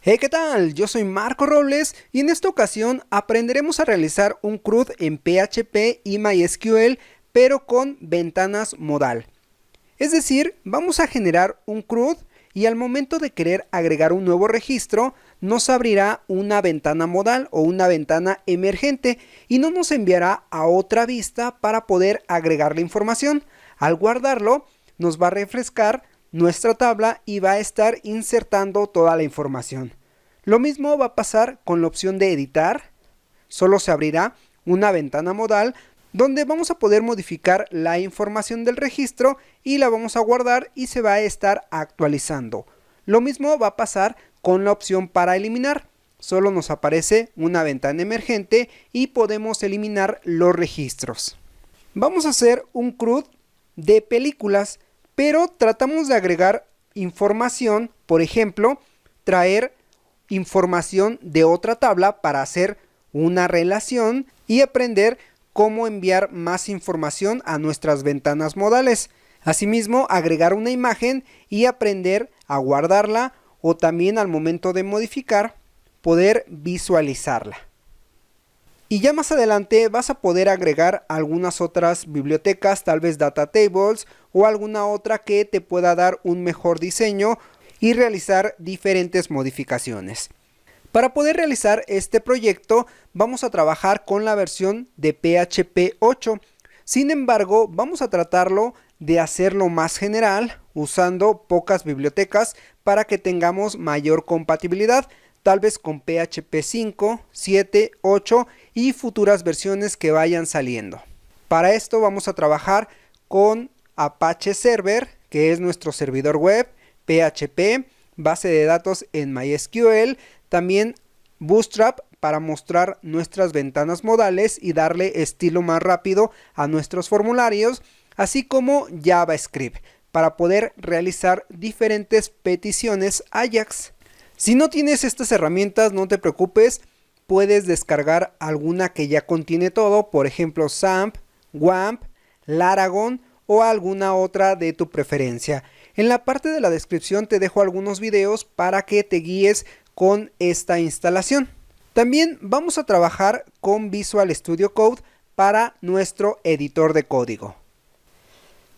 Hey, ¿qué tal? Yo soy Marco Robles y en esta ocasión aprenderemos a realizar un CRUD en PHP y MySQL, pero con ventanas modal. Es decir, vamos a generar un CRUD y al momento de querer agregar un nuevo registro, nos abrirá una ventana modal o una ventana emergente y no nos enviará a otra vista para poder agregar la información. Al guardarlo, nos va a refrescar nuestra tabla y va a estar insertando toda la información. Lo mismo va a pasar con la opción de editar. Solo se abrirá una ventana modal donde vamos a poder modificar la información del registro y la vamos a guardar y se va a estar actualizando. Lo mismo va a pasar con la opción para eliminar. Solo nos aparece una ventana emergente y podemos eliminar los registros. Vamos a hacer un CRUD de películas, pero tratamos de agregar información, por ejemplo, traer información de otra tabla para hacer una relación y aprender cómo enviar más información a nuestras ventanas modales. Asimismo, agregar una imagen y aprender a guardarla o también al momento de modificar, poder visualizarla. Y ya más adelante vas a poder agregar algunas otras bibliotecas, tal vez data tables o alguna otra que te pueda dar un mejor diseño y realizar diferentes modificaciones. Para poder realizar este proyecto vamos a trabajar con la versión de PHP 8. Sin embargo, vamos a tratarlo de hacerlo más general usando pocas bibliotecas para que tengamos mayor compatibilidad, tal vez con PHP 5, 7, 8 y futuras versiones que vayan saliendo. Para esto vamos a trabajar con Apache Server, que es nuestro servidor web, PHP, base de datos en MySQL, también Bootstrap para mostrar nuestras ventanas modales y darle estilo más rápido a nuestros formularios, así como JavaScript para poder realizar diferentes peticiones Ajax. Si no tienes estas herramientas, no te preocupes, puedes descargar alguna que ya contiene todo, por ejemplo XAMPP, WAMP, Laragon o alguna otra de tu preferencia. En la parte de la descripción te dejo algunos videos para que te guíes con esta instalación. También vamos a trabajar con Visual Studio Code para nuestro editor de código.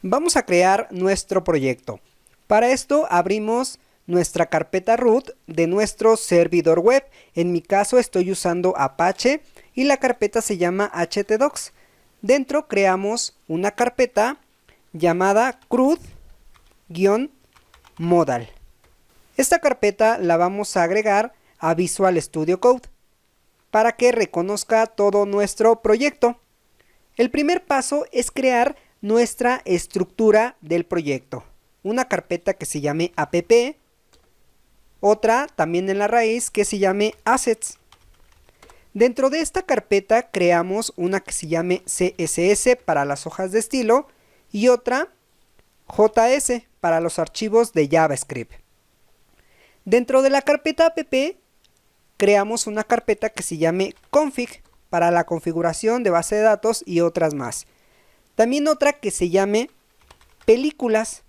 Vamos a crear nuestro proyecto. Para esto abrimos nuestra carpeta root de nuestro servidor web. En mi caso estoy usando Apache y la carpeta se llama htdocs. Dentro creamos una carpeta llamada CRUD-modal. Esta carpeta la vamos a agregar a Visual Studio Code para que reconozca todo nuestro proyecto. El primer paso es crear nuestra estructura del proyecto. Una carpeta que se llame app, otra también en la raíz que se llame assets. Dentro de esta carpeta creamos una que se llame CSS para las hojas de estilo y otra JS para los archivos de JavaScript. Dentro de la carpeta app creamos una carpeta que se llame config para la configuración de base de datos y otras más. También otra que se llame películas.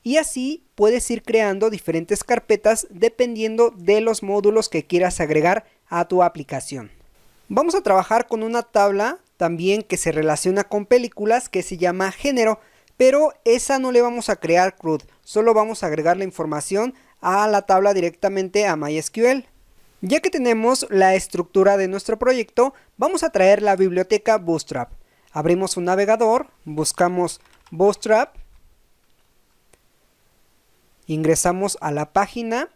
Y así puedes ir creando diferentes carpetas dependiendo de los módulos que quieras agregar a tu aplicación. Vamos a trabajar con una tabla también que se relaciona con películas que se llama género, pero esa no le vamos a crear CRUD, solo vamos a agregar la información a la tabla directamente a MySQL. Ya que tenemos la estructura de nuestro proyecto, vamos a traer la biblioteca Bootstrap. Abrimos un navegador, buscamos Bootstrap, ingresamos a la página.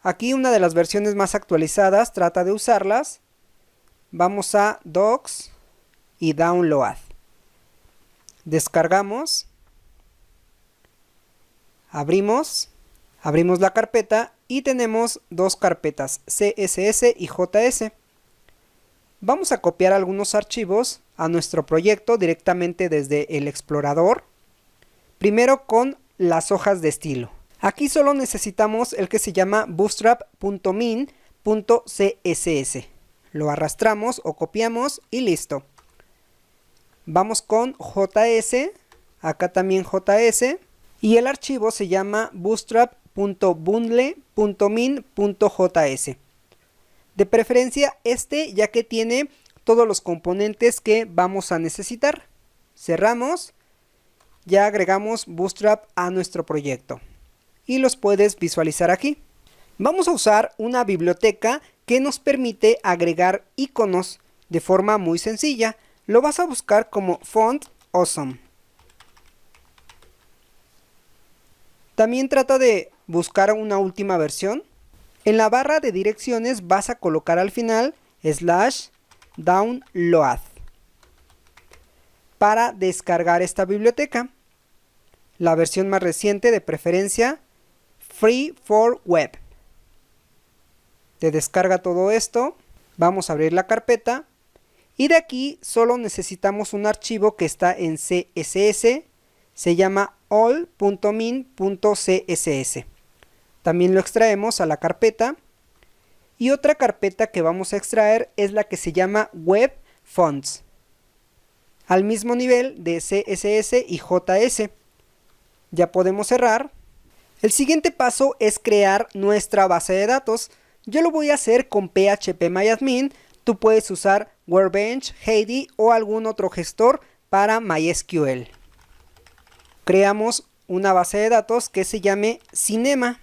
Aquí una de las versiones más actualizadas, trata de usarlas. Vamos a Docs y Download. Descargamos. Abrimos la carpeta y tenemos dos carpetas, CSS y JS. Vamos a copiar algunos archivos a nuestro proyecto directamente desde el explorador. Primero con las hojas de estilo. Aquí solo necesitamos el que se llama bootstrap.min.css. Lo arrastramos o copiamos y listo. Vamos con JS, acá también JS, y el archivo se llama bootstrap tabla.bundle.min.js. De preferencia ya que tiene todos los componentes que vamos a necesitar. Cerramos, ya agregamos Bootstrap a nuestro proyecto y los puedes visualizar aquí. Vamos a usar una biblioteca que nos permite agregar iconos de forma muy sencilla. Lo vas a buscar como Font Awesome. También trata de buscar una última versión. En la barra de direcciones vas a colocar al final /download para descargar esta biblioteca. La versión más reciente, de preferencia Free for Web. Te descarga todo esto. Vamos a abrir la carpeta. Y de aquí solo necesitamos un archivo que está en CSS. Se llama all.min.css. También lo extraemos a la carpeta. Y otra carpeta que vamos a extraer es la que se llama Web Fonts. Al mismo nivel de CSS y JS. Ya podemos cerrar. El siguiente paso es crear nuestra base de datos. Yo lo voy a hacer con phpMyAdmin. Tú puedes usar Workbench, Heidi o algún otro gestor para MySQL. Creamos una base de datos que se llame Cinema,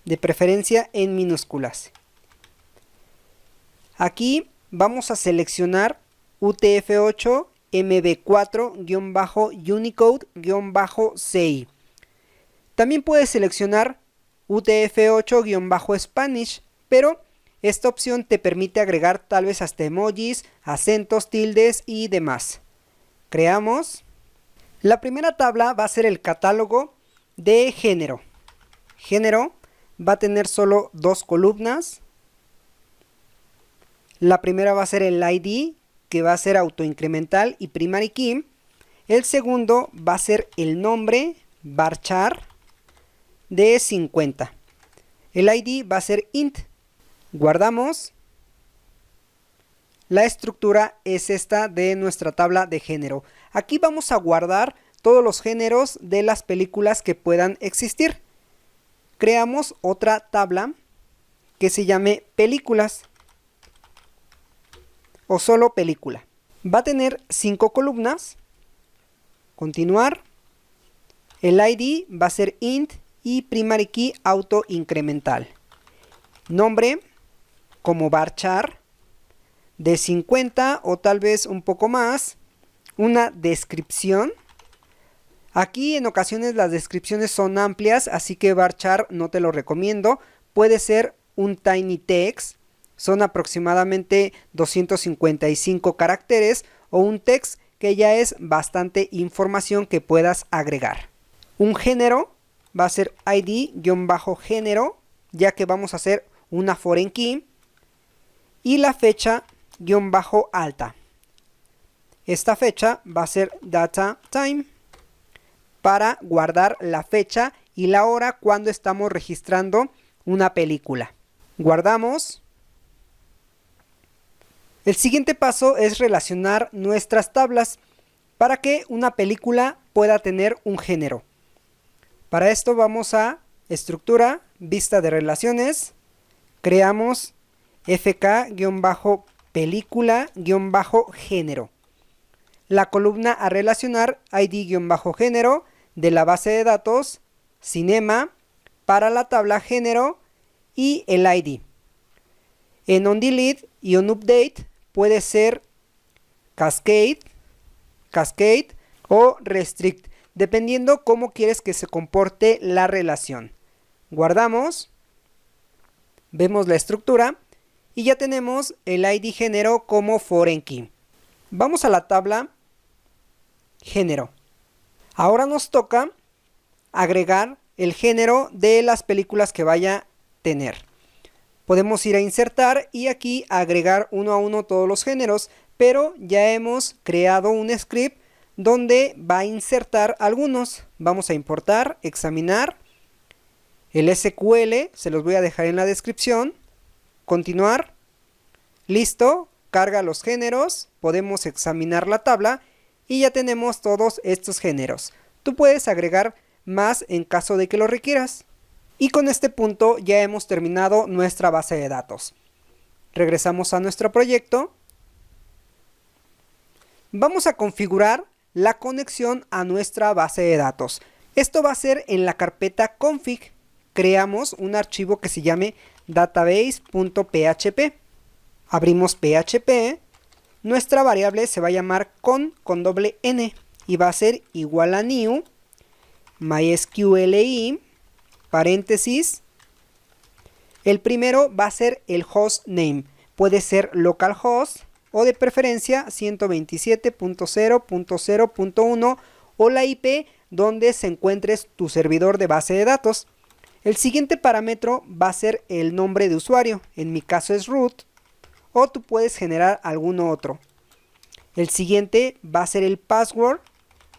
de preferencia en minúsculas. Aquí vamos a seleccionar UTF-8 MB4-Unicode-CI. También puedes seleccionar UTF-8-Spanish, pero esta opción te permite agregar tal vez hasta emojis, acentos, tildes y demás. Creamos. La primera tabla va a ser el catálogo de género. Género va a tener solo 2 columnas. La primera va a ser el ID, que va a ser autoincremental y primary key. El segundo va a ser el nombre, varchar, de 50. El ID va a ser int. Guardamos. La estructura es esta de nuestra tabla de género. Aquí vamos a guardar todos los géneros de las películas que puedan existir. Creamos otra tabla que se llame películas o solo película. Va a tener 5 columnas. Continuar. El ID va a ser int y primary key autoincremental. Nombre como varchar de 50 o tal vez un poco más. Una descripción. Aquí en ocasiones las descripciones son amplias, así que varchar no te lo recomiendo. Puede ser un tiny text, son aproximadamente 255 caracteres, o un text que ya es bastante información que puedas agregar. Un género va a ser id-género, ya que vamos a hacer una foreign key. Y la fecha-alta. Esta fecha va a ser data time para guardar la fecha y la hora cuando estamos registrando una película. Guardamos. El siguiente paso es relacionar nuestras tablas para que una película pueda tener un género. Para esto vamos a estructura, vista de relaciones, creamos fk-película-género. La columna a relacionar id-género de la base de datos cinema para la tabla género y el id. En onDelete y onUpdate puede ser cascade o restrict, dependiendo cómo quieres que se comporte la relación. Guardamos, vemos la estructura y ya tenemos el id género como foreign key. Vamos a la tabla género. Ahora nos toca agregar el género de las películas que vaya a tener. Podemos ir a insertar y aquí agregar uno a uno todos los géneros, pero ya hemos creado un script donde va a insertar algunos. Vamos a importar, examinar. El SQL se los voy a dejar en la descripción. Continuar. Listo. Carga los géneros. Podemos examinar la tabla. Y ya tenemos todos estos géneros. Tú puedes agregar más en caso de que lo requieras. Y con este punto ya hemos terminado nuestra base de datos. Regresamos a nuestro proyecto. Vamos a configurar la conexión a nuestra base de datos. Esto va a ser en la carpeta config. Creamos un archivo que se llame database.php. Abrimos PHP. Nuestra variable se va a llamar con doble n y va a ser igual a new mysqli paréntesis. El primero va a ser el host name. Puede ser localhost o de preferencia 127.0.0.1 o la IP donde se encuentre tu servidor de base de datos. El siguiente parámetro va a ser el nombre de usuario. En mi caso es root. O tú puedes generar alguno otro. El siguiente va a ser el password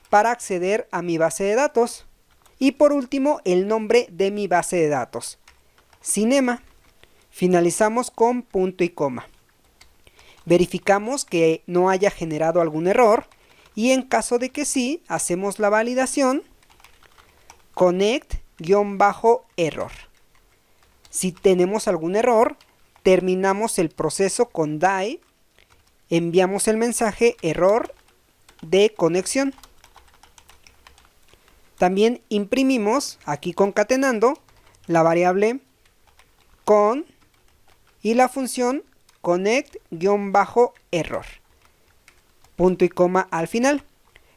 para acceder a mi base de datos. Y por último, el nombre de mi base de datos. Cinema. Finalizamos con punto y coma. Verificamos que no haya generado algún error. Y en caso de que sí, hacemos la validación. Connect-error. Si tenemos algún error, terminamos el proceso con die. Enviamos el mensaje error de conexión. También imprimimos, aquí concatenando, la variable con y la función connect-error. Punto y coma al final.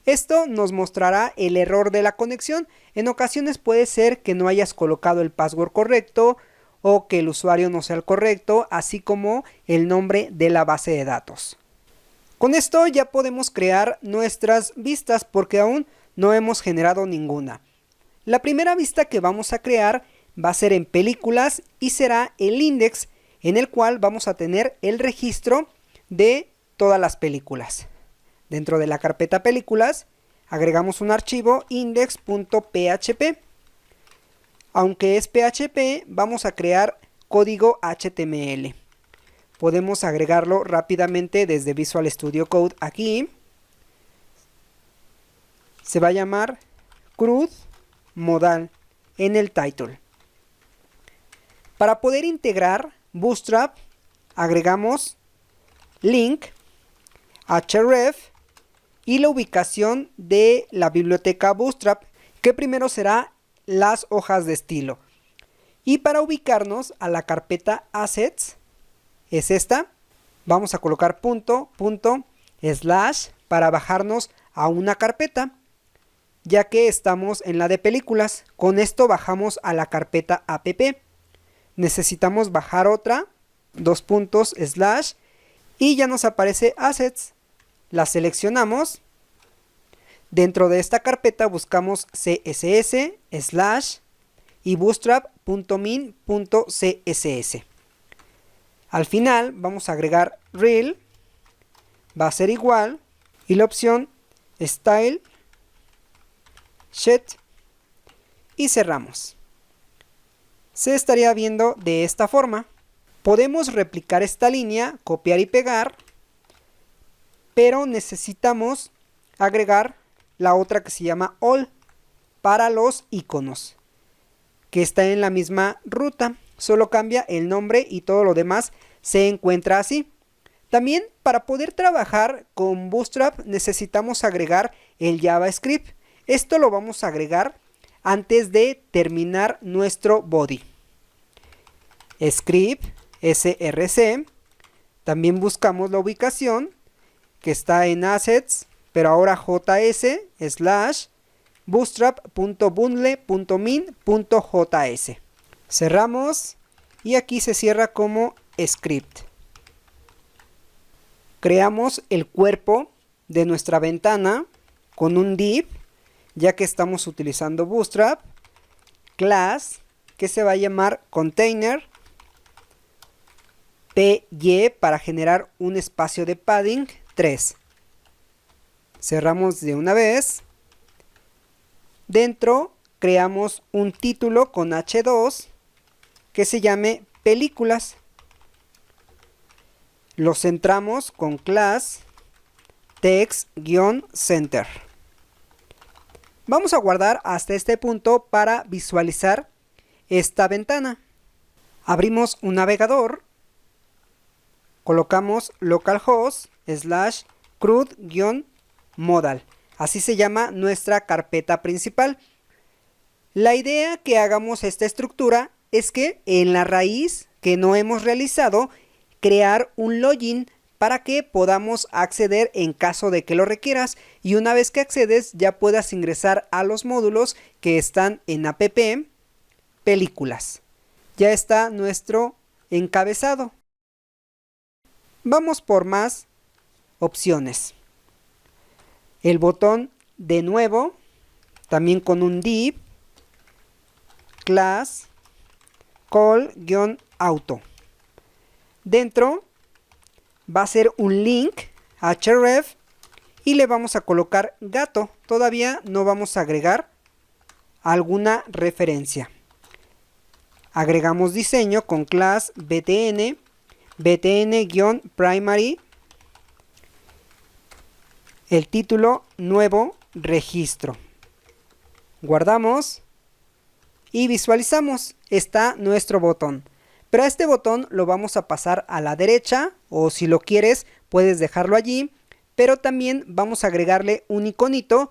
Esto nos mostrará el error de la conexión. En ocasiones puede ser que no hayas colocado el password correcto o que el usuario no sea el correcto, así como el nombre de la base de datos. Con esto ya podemos crear nuestras vistas porque aún no hemos generado ninguna. La primera vista que vamos a crear va a ser en películas y será el index en el cual vamos a tener el registro de todas las películas. Dentro de la carpeta películas agregamos un archivo index.php. Aunque es PHP, vamos a crear código HTML. Podemos agregarlo rápidamente desde Visual Studio Code aquí. Se va a llamar CRUD modal en el title. Para poder integrar Bootstrap, agregamos link, href y la ubicación de la biblioteca Bootstrap, que primero será las hojas de estilo. Y para ubicarnos a la carpeta assets, es esta, vamos a colocar punto slash para bajarnos a una carpeta, ya que estamos en la de películas. Con esto bajamos a la carpeta app. Necesitamos bajar otra, slash, y ya nos aparece assets. La seleccionamos. Dentro de esta carpeta buscamos css slash y bootstrap.min.css. Al final vamos a agregar rel, va a ser igual, y la opción style, sheet, y cerramos. Se estaría viendo de esta forma. Podemos replicar esta línea, copiar y pegar, pero necesitamos agregar la otra que se llama all para los iconos, que está en la misma ruta, solo cambia el nombre y todo lo demás se encuentra así. También para poder trabajar con Bootstrap necesitamos agregar el JavaScript. Esto lo vamos a agregar antes de terminar nuestro body. Script src. También buscamos la ubicación que está en assets, pero ahora js slash bootstrap.bundle.min.js. Cerramos y aquí se cierra como script. Creamos el cuerpo de nuestra ventana con un div, ya que estamos utilizando Bootstrap, class que se va a llamar container, py para generar un espacio de padding 3. Cerramos de una vez. Dentro creamos un título con h2 que se llame películas. Lo centramos con class text-center. Vamos a guardar hasta este punto para visualizar esta ventana. Abrimos un navegador, colocamos localhost / CRUD-modal. Así se llama nuestra carpeta principal. La idea que hagamos esta estructura es que en la raíz que no hemos realizado, crear un login para que podamos acceder en caso de que lo requieras, y una vez que accedes ya puedas ingresar a los módulos que están en app películas. Ya está nuestro encabezado. Vamos por más opciones. El botón de nuevo, también con un div, class, call-auto. Dentro va a ser un link href y le vamos a colocar gato. Todavía no vamos a agregar alguna referencia. Agregamos diseño con class btn, btn-primary, el título nuevo registro. Guardamos y visualizamos. Está nuestro botón. Pero a este botón lo vamos a pasar a la derecha, o si lo quieres puedes dejarlo allí, pero también vamos a agregarle un iconito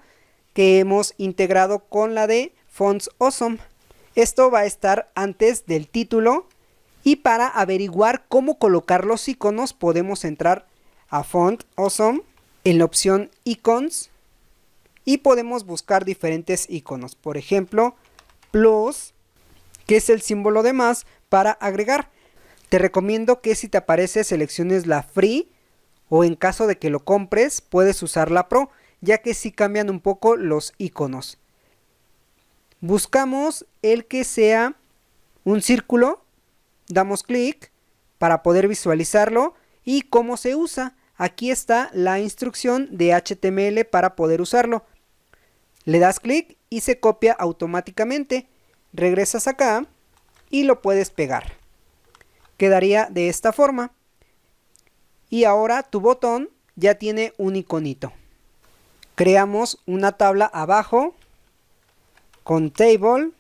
que hemos integrado con la de Fonts Awesome. Esto va a estar antes del título, y para averiguar cómo colocar los iconos podemos entrar a Font Awesome en la opción Icons y podemos buscar diferentes iconos. Por ejemplo, plus, que es el símbolo de más para agregar. Te recomiendo que si te aparece selecciones la free, o en caso de que lo compres puedes usar la pro, ya que sí cambian un poco los iconos. Buscamos el que sea un círculo, damos clic para poder visualizarlo y cómo se usa. Aquí está la instrucción de HTML para poder usarlo. Le das clic y se copia automáticamente. Regresas acá y lo puedes pegar. Quedaría de esta forma. Y ahora tu botón ya tiene un iconito. Creamos una tabla abajo con table,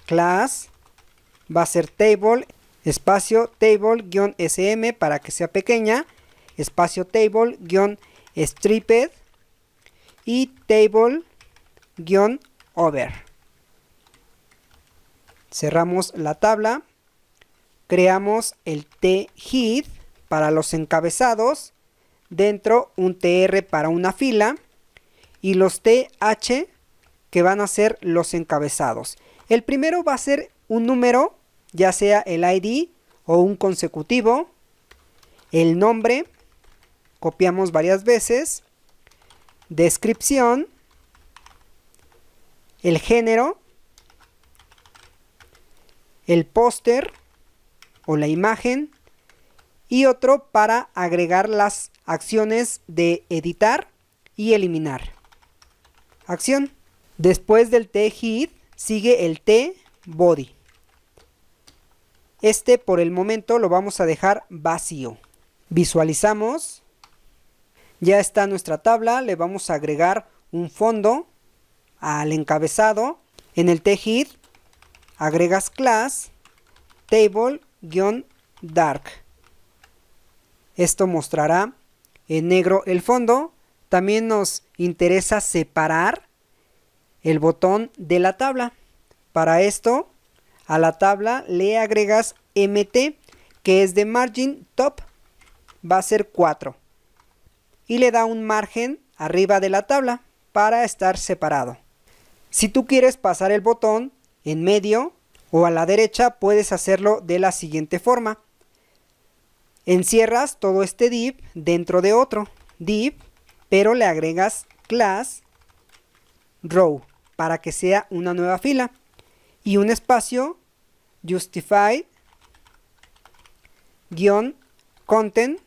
class, va a ser table, espacio table-sm para que sea pequeña, espacio table-stripped y table-over. Cerramos la tabla, creamos el t-head para los encabezados, dentro un tr para una fila y los th que van a ser los encabezados. El primero va a ser un número, ya sea el ID o un consecutivo. El nombre, copiamos varias veces. Descripción. El género. El póster o la imagen. Y otro para agregar las acciones de editar y eliminar. Acción. Después del t-head sigue el t-body. Este por el momento lo vamos a dejar vacío. Visualizamos. Ya está nuestra tabla. Le vamos a agregar un fondo al encabezado. En el t-head agregas class table-dark. Esto mostrará en negro el fondo. También nos interesa separar el botón de la tabla. Para esto, a la tabla le agregas mt, que es de margin top, va a ser 4. Y le da un margen arriba de la tabla para estar separado. Si tú quieres pasar el botón en medio o a la derecha, puedes hacerlo de la siguiente forma. Encierras todo este div dentro de otro div, pero le agregas class row para que sea una nueva fila y un espacio justify content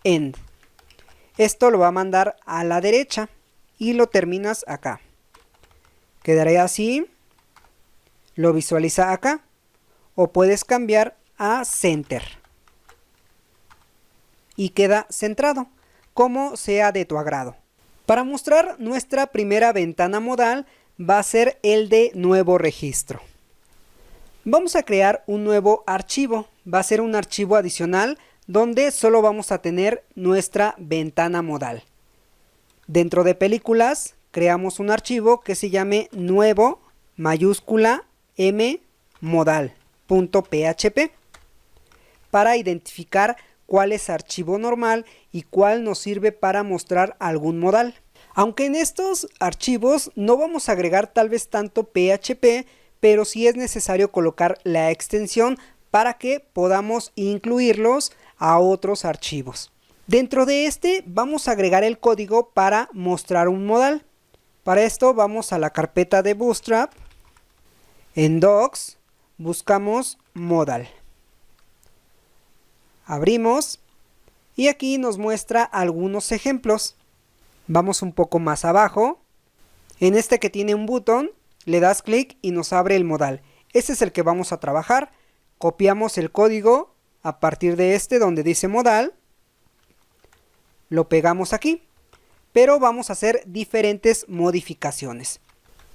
end. Esto lo va a mandar a la derecha y lo terminas acá. Quedaría así. Lo visualiza acá, o puedes cambiar a center y queda centrado, como sea de tu agrado. Para mostrar nuestra primera ventana modal, va a ser el de nuevo registro. Vamos a crear un nuevo archivo. Va a ser un archivo adicional donde solo vamos a tener nuestra ventana modal. Dentro de películas creamos un archivo que se llame nuevo mayúscula m modal.php para identificar cuál es archivo normal y cuál nos sirve para mostrar algún modal. Aunque en estos archivos no vamos a agregar tal vez tanto PHP, pero sí es necesario colocar la extensión para que podamos incluirlos a otros archivos. Dentro de este vamos a agregar el código para mostrar un modal. Para esto vamos a la carpeta de Bootstrap. En Docs buscamos modal. Abrimos y aquí nos muestra algunos ejemplos. Vamos un poco más abajo. En este que tiene un botón, le das clic y nos abre el modal. Este es el que vamos a trabajar. Copiamos el código a partir de este donde dice modal. Lo pegamos aquí. Pero vamos a hacer diferentes modificaciones.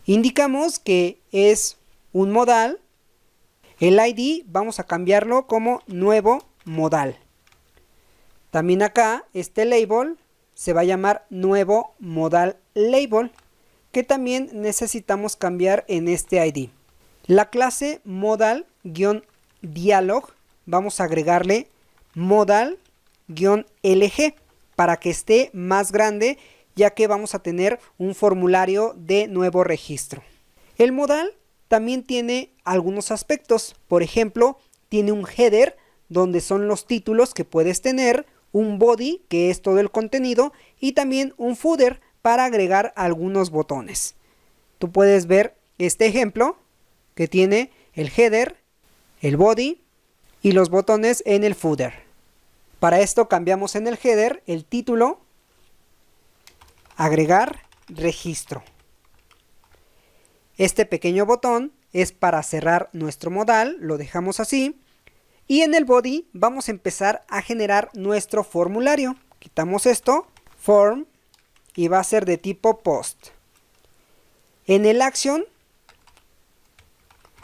Indicamos que es un modal. El ID vamos a cambiarlo como nuevo modal. También acá este label se va a llamar nuevo modal label, que también necesitamos cambiar en este ID. La clase modal-dialog vamos a agregarle modal-lg para que esté más grande, ya que vamos a tener un formulario de nuevo registro. El modal también tiene algunos aspectos. Por ejemplo, tiene un header donde son los títulos que puedes tener, un body que es todo el contenido y también un footer para agregar algunos botones. Tú puedes ver este ejemplo que tiene el header, el body y los botones en el footer. Para esto cambiamos en el header el título, agregar registro. Este pequeño botón es para cerrar nuestro modal, lo dejamos así. Y en el body vamos a empezar a generar nuestro formulario. Quitamos esto, form, y va a ser de tipo post. En el action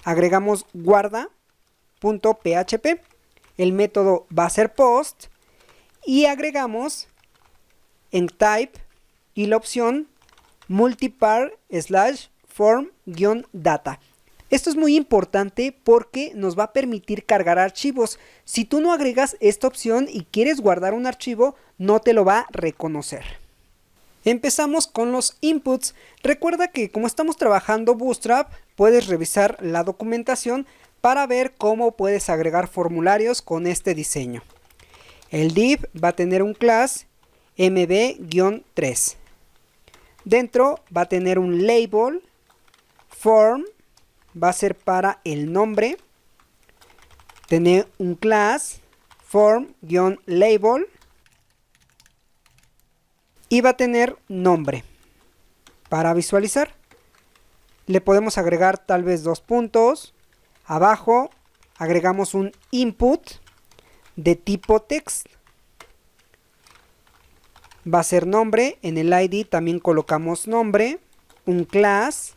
agregamos guarda.php. El método va a ser post y agregamos en type y la opción multipar/form-data. Esto es muy importante porque nos va a permitir cargar archivos. Si tú no agregas esta opción y quieres guardar un archivo, no te lo va a reconocer. Empezamos con los inputs. Recuerda que como estamos trabajando Bootstrap, puedes revisar la documentación para ver cómo puedes agregar formularios con este diseño. El div va a tener un class mb-3. Dentro va a tener un label, form, va a ser para el nombre, tener un class form-label y va a tener nombre. Para visualizar le podemos agregar tal vez 2 puntos. Abajo agregamos un input de tipo text, va a ser nombre. En el ID también colocamos nombre, un class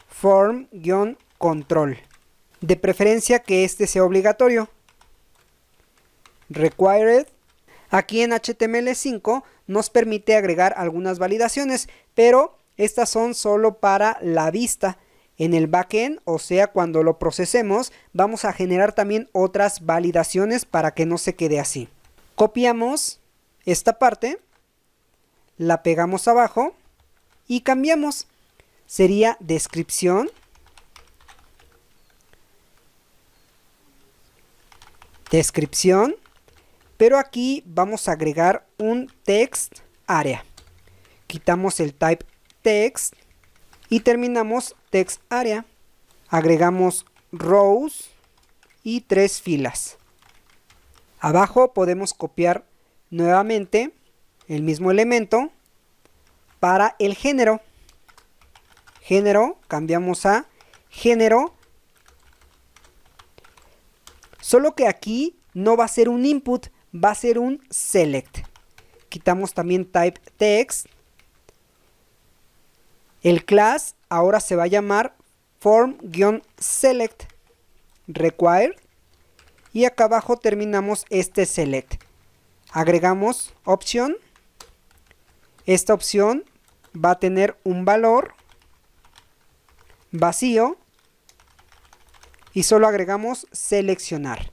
form-control, de preferencia que este sea obligatorio. Required, aquí en HTML5 nos permite agregar algunas validaciones, pero estas son solo para la vista. En el backend, o sea cuando lo procesemos, vamos a generar también otras validaciones para que no se quede así. Copiamos esta parte, la pegamos abajo y cambiamos. Sería descripción, pero aquí vamos a agregar un text area. Quitamos el type text y terminamos text area. Agregamos rows y 3 filas. Abajo podemos copiar nuevamente el mismo elemento para el género. Género, cambiamos a género. Solo que aquí no va a ser un input, va a ser un select. Quitamos también type text. El class ahora se va a llamar form-select required y acá abajo terminamos este select. Agregamos opción. Esta opción va a tener un valor vacío y solo agregamos seleccionar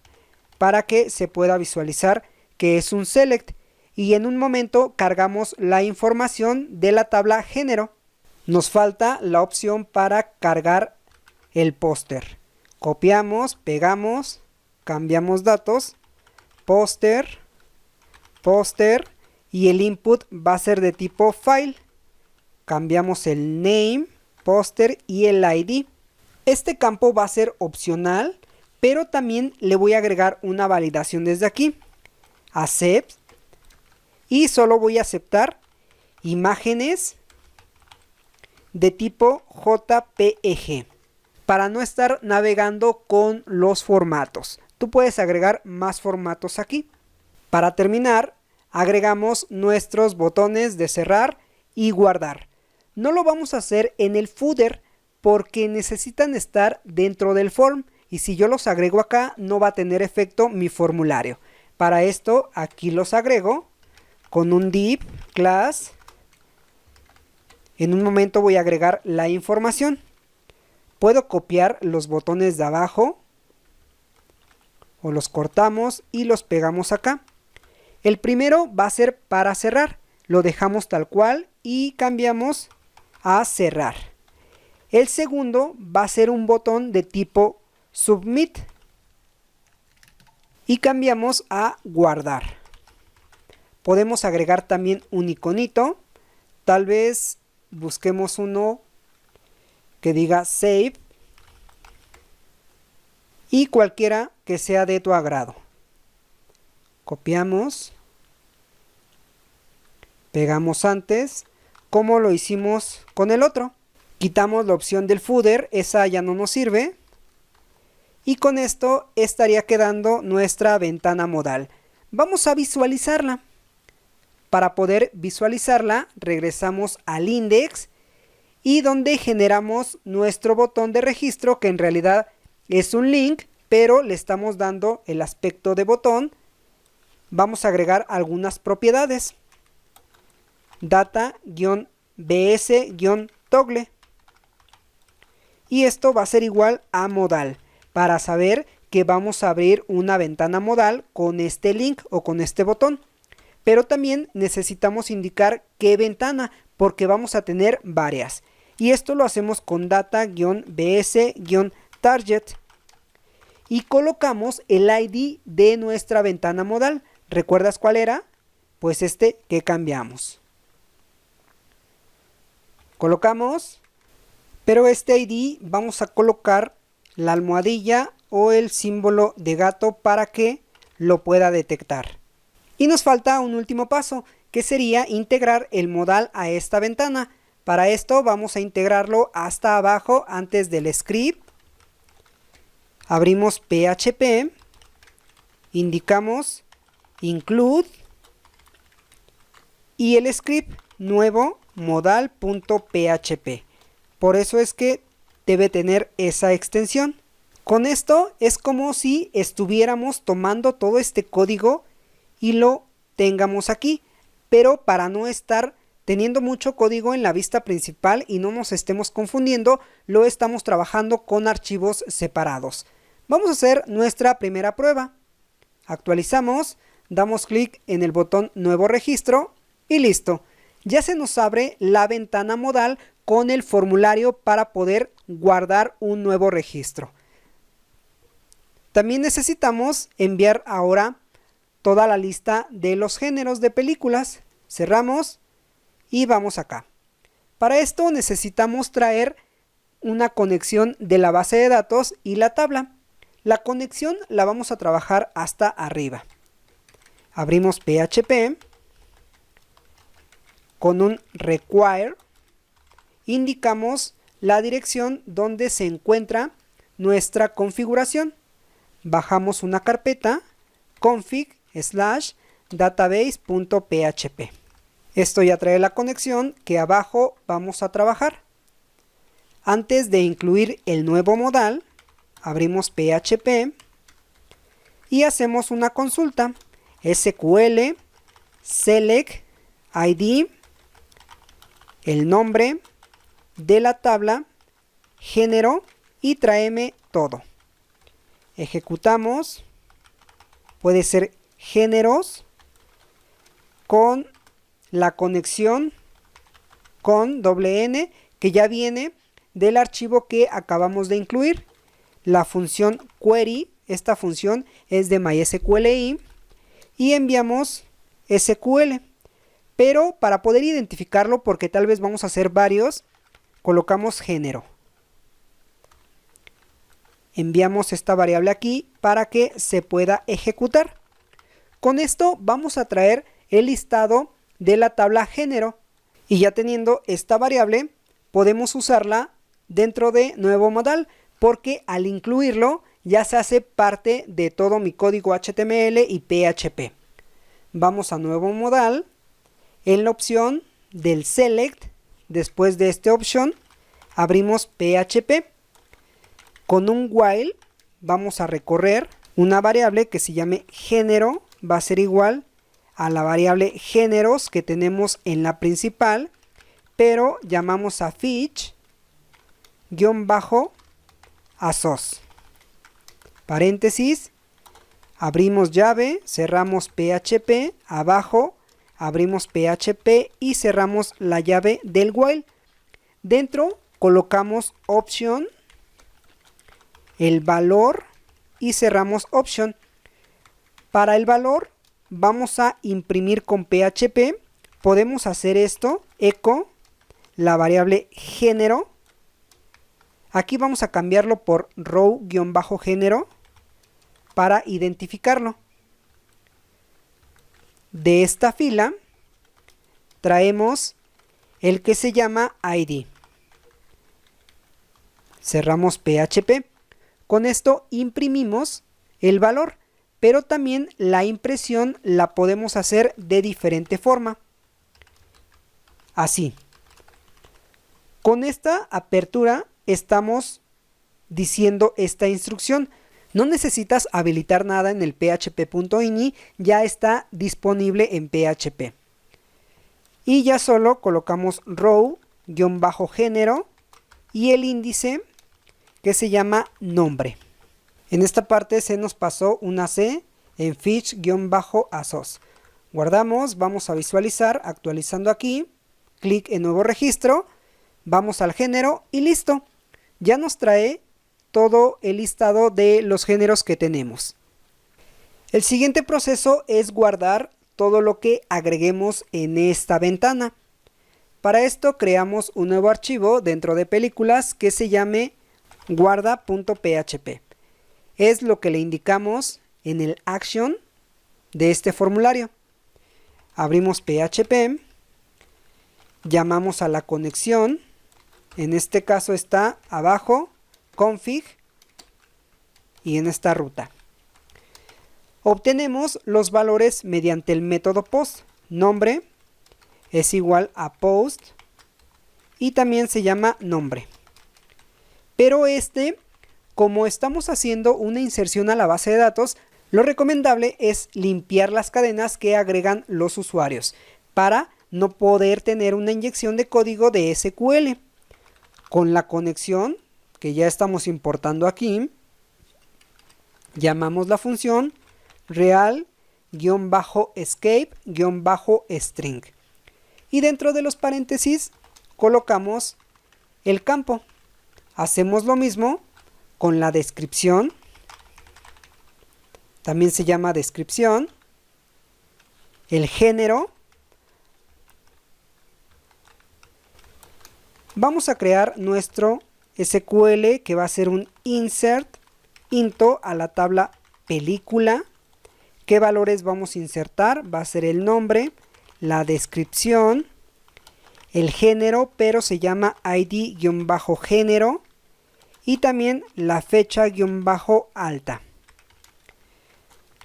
para que se pueda visualizar que es un select, y en un momento cargamos la información de la tabla género. Nos falta la opción para cargar el póster. Copiamos, pegamos, cambiamos datos, póster, póster, y el input va a ser de tipo file. Cambiamos el name, póster y el ID. Este campo va a ser opcional, pero también le voy a agregar una validación desde aquí. Accept. Y solo voy a aceptar imágenes de tipo JPEG para no estar navegando con los formatos. Tú puedes agregar más formatos aquí. Para terminar, agregamos nuestros botones de cerrar y guardar. No lo vamos a hacer en el footer porque necesitan estar dentro del form, y si yo los agrego acá no va a tener efecto mi formulario. Para esto aquí los agrego con un div class. En un momento voy a agregar la información. Puedo copiar los botones de abajo o los cortamos y los pegamos acá. El primero va a ser para cerrar. Lo dejamos tal cual y cambiamos a cerrar. El segundo va a ser un botón de tipo submit y cambiamos a guardar. Podemos agregar también un iconito. Tal vez busquemos uno que diga save y cualquiera que sea de tu agrado. Copiamos, pegamos antes, como lo hicimos con el otro. Quitamos la opción del footer, esa ya no nos sirve. Y con esto estaría quedando nuestra ventana modal. Vamos a visualizarla. Para poder visualizarla, regresamos al index y donde generamos nuestro botón de registro, que en realidad es un link, pero le estamos dando el aspecto de botón. Vamos a agregar algunas propiedades. Data-bs-toggle. Y esto va a ser igual a modal, para saber que vamos a abrir una ventana modal con este link o con este botón. Pero también necesitamos indicar qué ventana, porque vamos a tener varias. Y esto lo hacemos con data-bs-target. Y colocamos el ID de nuestra ventana modal. ¿Recuerdas cuál era? Pues este que cambiamos. Colocamos, pero este ID vamos a colocar la almohadilla o el símbolo de gato para que lo pueda detectar. Y nos falta un último paso, que sería integrar el modal a esta ventana. Para esto vamos a integrarlo hasta abajo antes del script. Abrimos PHP, indicamos include y el script nuevo modal.php. Por eso es que debe tener esa extensión. Con esto es como si estuviéramos tomando todo este código y lo tengamos aquí, pero para no estar teniendo mucho código en la vista principal y no nos estemos confundiendo, lo estamos trabajando con archivos separados. Vamos a hacer nuestra primera prueba. Actualizamos, damos clic en el botón nuevo registro y listo. Ya se nos abre la ventana modal con el formulario para poder guardar un nuevo registro. También necesitamos enviar ahora toda la lista de los géneros de películas. Cerramos y vamos acá. Para esto necesitamos traer una conexión de la base de datos y la tabla. La conexión la vamos a trabajar hasta arriba. Abrimos PHP con un require. Indicamos la dirección donde se encuentra nuestra configuración. Bajamos una carpeta config/database.php. Esto ya trae la conexión que abajo vamos a trabajar. Antes de incluir el nuevo modal, abrimos PHP y hacemos una consulta. SQL select ID, el nombre de la tabla, género y tráeme todo. Ejecutamos. Puede ser géneros con la conexión con $n que ya viene del archivo que acabamos de incluir. La función query, esta función es de MySQLi y enviamos SQL. Pero para poder identificarlo, porque tal vez vamos a hacer varios, colocamos género. Enviamos esta variable aquí para que se pueda ejecutar. Con esto vamos a traer el listado de la tabla género. Y ya teniendo esta variable, podemos usarla dentro de nuevo modal, porque al incluirlo ya se hace parte de todo mi código HTML y PHP. Vamos a nuevo modal. En la opción del select, después de esta opción, abrimos PHP. Con un while vamos a recorrer una variable que se llame género, va a ser igual a la variable géneros que tenemos en la principal, pero llamamos a fetch-asos. Paréntesis, abrimos llave, cerramos PHP, abajo abrimos PHP y cerramos la llave del while. Dentro colocamos option, el valor y cerramos option. Para el valor vamos a imprimir con PHP. Podemos hacer esto, echo, la variable género. Aquí vamos a cambiarlo por row-género para identificarlo. De esta fila traemos el que se llama ID. Cerramos PHP. Con esto imprimimos el valor, pero también la impresión la podemos hacer de diferente forma. Así. Con esta apertura estamos diciendo esta instrucción. No necesitas habilitar nada en el php.ini, ya está disponible en PHP. Y ya solo colocamos row-género y el índice que se llama nombre. En esta parte se nos pasó una C en fetch-asos. Guardamos, vamos a visualizar, actualizando aquí, clic en nuevo registro, vamos al género y listo. Ya nos trae todo el listado de los géneros que tenemos. El siguiente proceso es guardar todo lo que agreguemos en esta ventana. Para esto creamos un nuevo archivo dentro de películas que se llame guarda.php. Es lo que le indicamos en el action de este formulario. Abrimos PHP, llamamos a la conexión, en este caso está abajo, config, y en esta ruta. Obtenemos los valores mediante el método post. Nombre es igual a post y también se llama nombre. Pero como estamos haciendo una inserción a la base de datos, lo recomendable es limpiar las cadenas que agregan los usuarios para no poder tener una inyección de código de SQL. Con la conexión que ya estamos importando aquí, llamamos la función real-escape-string y dentro de los paréntesis colocamos el campo. Hacemos lo mismo con la descripción, también se llama descripción, el género. Vamos a crear nuestro SQL que va a ser un insert into a la tabla película. ¿Qué valores vamos a insertar? Va a ser el nombre, la descripción, el género, pero se llama id-género y también la fecha-alta.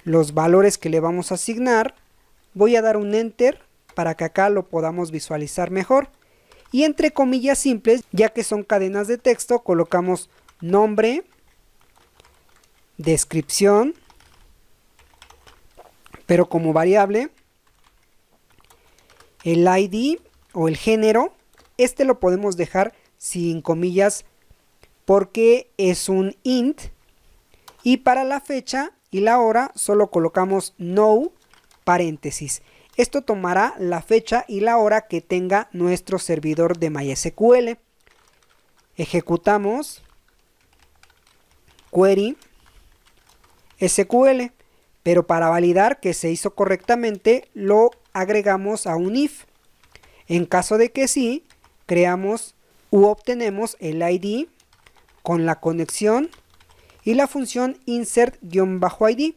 Los valores que le vamos a asignar, voy a dar un enter para que acá lo podamos visualizar mejor. Y entre comillas simples, ya que son cadenas de texto, colocamos nombre, descripción, pero como variable, el ID o el género, este lo podemos dejar sin comillas porque es un int, y para la fecha y la hora solo colocamos no paréntesis. Esto tomará la fecha y la hora que tenga nuestro servidor de MySQL. Ejecutamos query SQL, pero para validar que se hizo correctamente lo agregamos a un if. En caso de que sí, creamos u obtenemos el ID con la conexión y la función insert-id.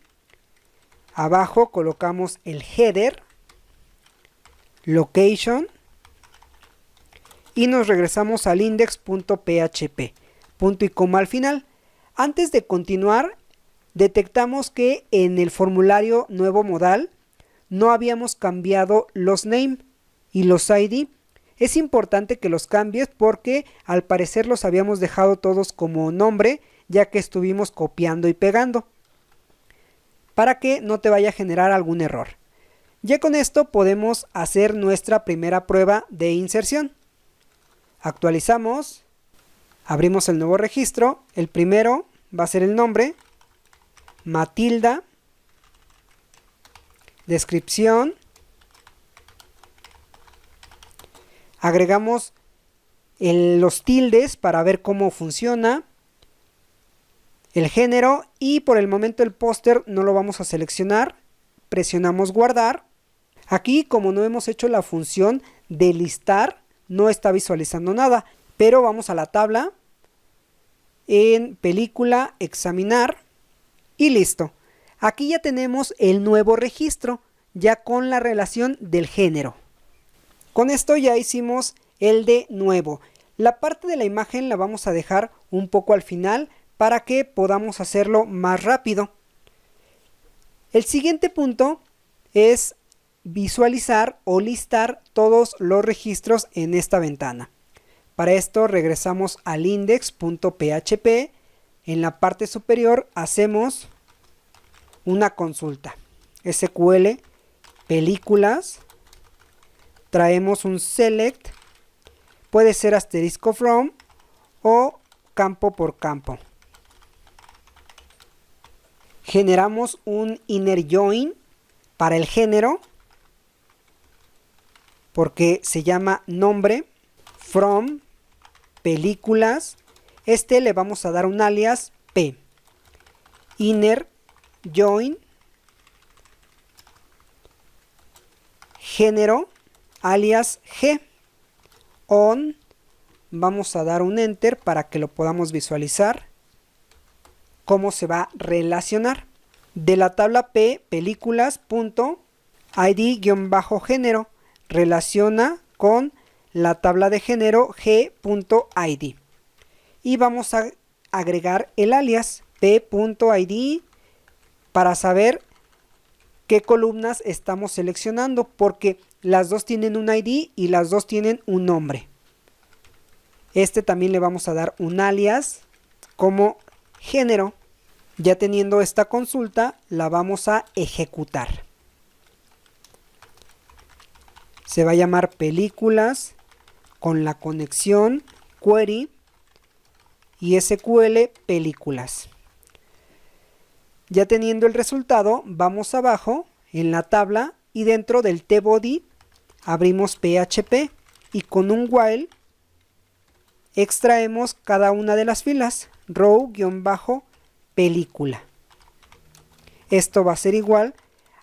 Abajo colocamos el header, location y nos regresamos al index.php, punto y coma al final. Antes de continuar, detectamos que en el formulario nuevo modal no habíamos cambiado los name y los ID. Es importante que los cambies porque al parecer los habíamos dejado todos como nombre, ya que estuvimos copiando y pegando, para que no te vaya a generar algún error. Ya con esto podemos hacer nuestra primera prueba de inserción. Actualizamos, abrimos el nuevo registro, el primero va a ser el nombre, Matilda, descripción, agregamos los tildes para ver cómo funciona, el género y por el momento el póster no lo vamos a seleccionar, presionamos guardar. Aquí como no hemos hecho la función de listar, no está visualizando nada, pero vamos a la tabla, en película, examinar y listo. Aquí ya tenemos el nuevo registro, ya con la relación del género. Con esto ya hicimos el de nuevo. La parte de la imagen la vamos a dejar un poco al final para que podamos hacerlo más rápido. El siguiente punto es visualizar o listar todos los registros en esta ventana. Para esto regresamos al index.php. En la parte superior hacemos una consulta. SQL, películas. Traemos un select. Puede ser asterisco from o campo por campo. Generamos un inner join para el género, porque se llama nombre, from, películas. Este le vamos a dar un alias p. Inner join, género, alias g. On, vamos a dar un enter para que lo podamos visualizar cómo se va a relacionar. De la tabla p, películas, punto, id-género, relaciona con la tabla de género g.id. Y vamos a agregar el alias p.id para saber qué columnas estamos seleccionando, porque las dos tienen un ID y las dos tienen un nombre. Este también le vamos a dar un alias como género. Ya teniendo esta consulta, la vamos a ejecutar. Se va a llamar películas con la conexión query y SQL películas. Ya teniendo el resultado, vamos abajo en la tabla y dentro del tbody abrimos PHP y con un while extraemos cada una de las filas, row-película. Esto va a ser igual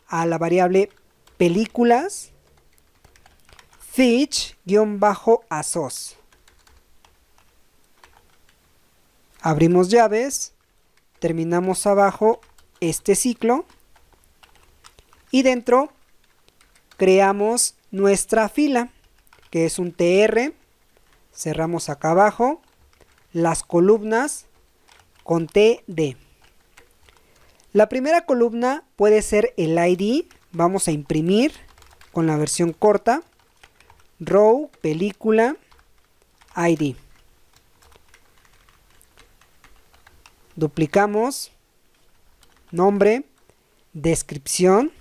a la variable películas fetch-asos. Abrimos llaves, terminamos abajo este ciclo y dentro creamos nuestra fila, que es un tr. Cerramos acá abajo las columnas con td. La primera columna puede ser el id. Vamos a imprimir con la versión corta, row, película, ID. Duplicamos, nombre, descripción,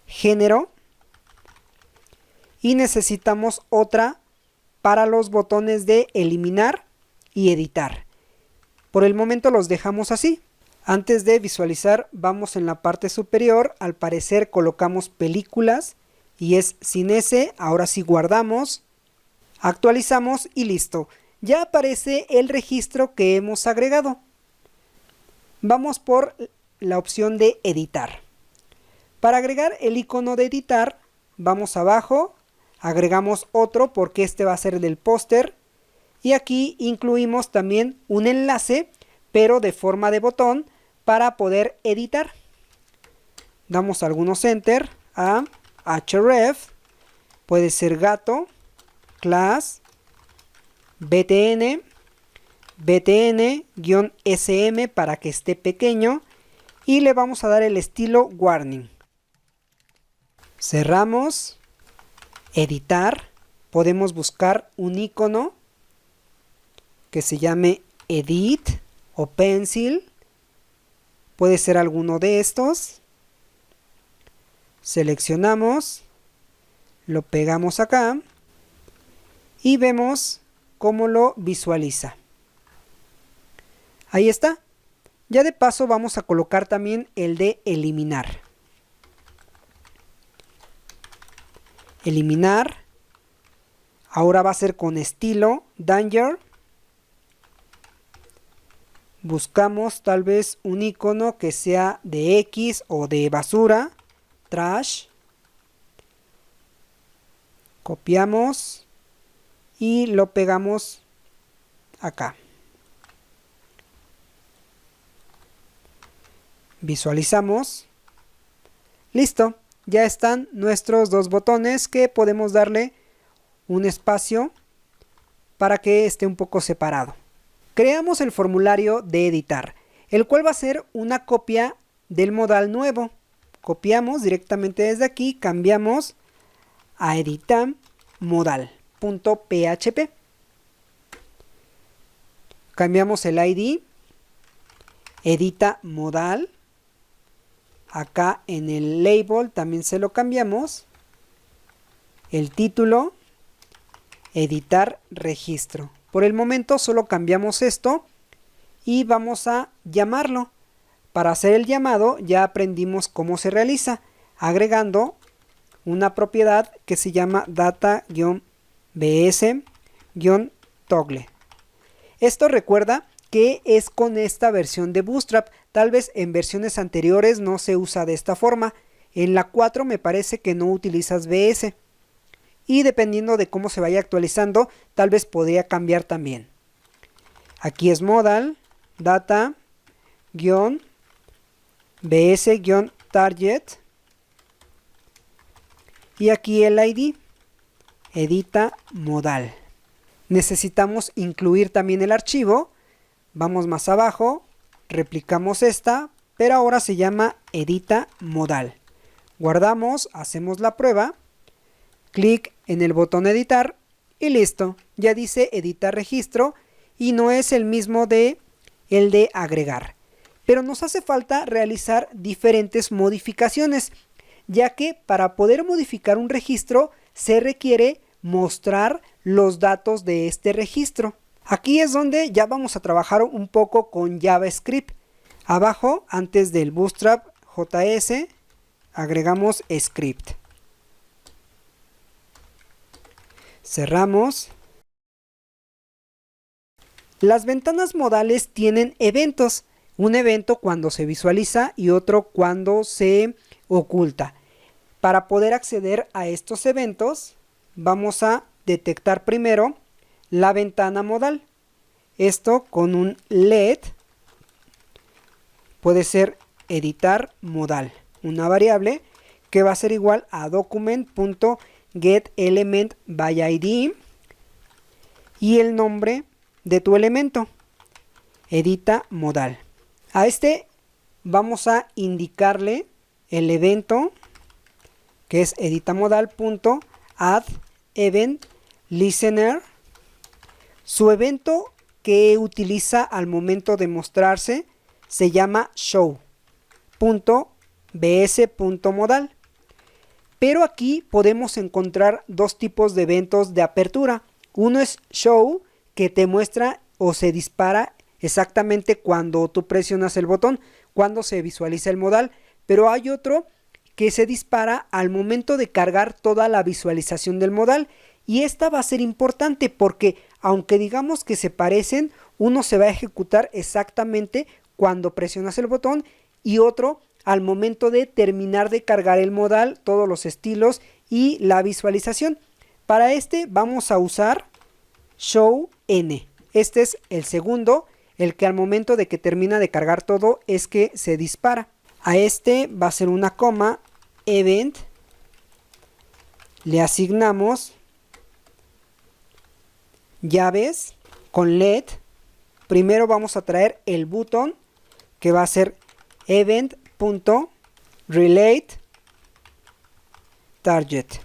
género y necesitamos otra para los botones de eliminar y editar. Por el momento los dejamos así. Antes de visualizar, vamos en la parte superior, al parecer colocamos películas y es sin S. Ahora sí guardamos, actualizamos y listo. Ya aparece el registro que hemos agregado. Vamos por la opción de editar. Para agregar el icono de editar, vamos abajo, agregamos otro porque este va a ser del póster. Y aquí incluimos también un enlace, pero de forma de botón para poder editar. Damos algunos enter a href, puede ser gato, class, btn, btn-sm para que esté pequeño y le vamos a dar el estilo warning. Cerramos, editar, podemos buscar un icono que se llame edit o pencil, puede ser alguno de estos. Seleccionamos, lo pegamos acá y vemos cómo lo visualiza. Ahí está. Ya de paso vamos a colocar también el de eliminar. Eliminar. Ahora va a ser con estilo danger. Buscamos tal vez un icono que sea de X o de basura. Trash. Copiamos y lo pegamos acá. Visualizamos. Listo. Ya están nuestros dos botones que podemos darle un espacio para que esté un poco separado. Creamos el formulario de editar, el cual va a ser una copia del modal nuevo. Copiamos directamente desde aquí, cambiamos a editar modal.php. Cambiamos el ID, edita modal. Acá en el label también se lo cambiamos. El título, editar registro. Por el momento solo cambiamos esto y vamos a llamarlo. Para hacer el llamado ya aprendimos cómo se realiza, agregando una propiedad que se llama data-bs-toggle. Esto recuerda que es con esta versión de Bootstrap. Tal vez en versiones anteriores no se usa de esta forma. En la 4 me parece que no utilizas BS. Y dependiendo de cómo se vaya actualizando, tal vez podría cambiar también. Aquí es modal, data-bs-target. Y aquí el ID, edita modal. Necesitamos incluir también el archivo. Vamos más abajo, replicamos esta, pero ahora se llama edita modal. Guardamos, hacemos la prueba, clic en el botón editar y listo. Ya dice editar registro y no es el mismo de el de agregar. Pero nos hace falta realizar diferentes modificaciones, ya que para poder modificar un registro se requiere mostrar los datos de este registro. Aquí es donde ya vamos a trabajar un poco con JavaScript. Abajo, antes del Bootstrap JS, agregamos script. Cerramos. Las ventanas modales tienen eventos. Un evento cuando se visualiza y otro cuando se oculta. Para poder acceder a estos eventos, vamos a detectar primero la ventana modal. Esto con un LED puede ser editar modal, una variable que va a ser igual a document.getElementById y el nombre de tu elemento, edita modal. A este vamos a indicarle el evento que es editamodal.addEvent listener. Su evento que utiliza al momento de mostrarse se llama show.bs.modal. Pero aquí podemos encontrar dos tipos de eventos de apertura. Uno es show, que te muestra o se dispara exactamente cuando tú presionas el botón, cuando se visualiza el modal. Pero hay otro que se dispara al momento de cargar toda la visualización del modal. Y esta va a ser importante porque aunque digamos que se parecen, uno se va a ejecutar exactamente cuando presionas el botón y otro al momento de terminar de cargar el modal, todos los estilos y la visualización. Para este vamos a usar show n. Este es el segundo, el que al momento de que termina de cargar todo es que se dispara. A este va a ser una coma, event, le asignamos llaves con LED. Primero vamos a traer el botón que va a ser event.relateTarget.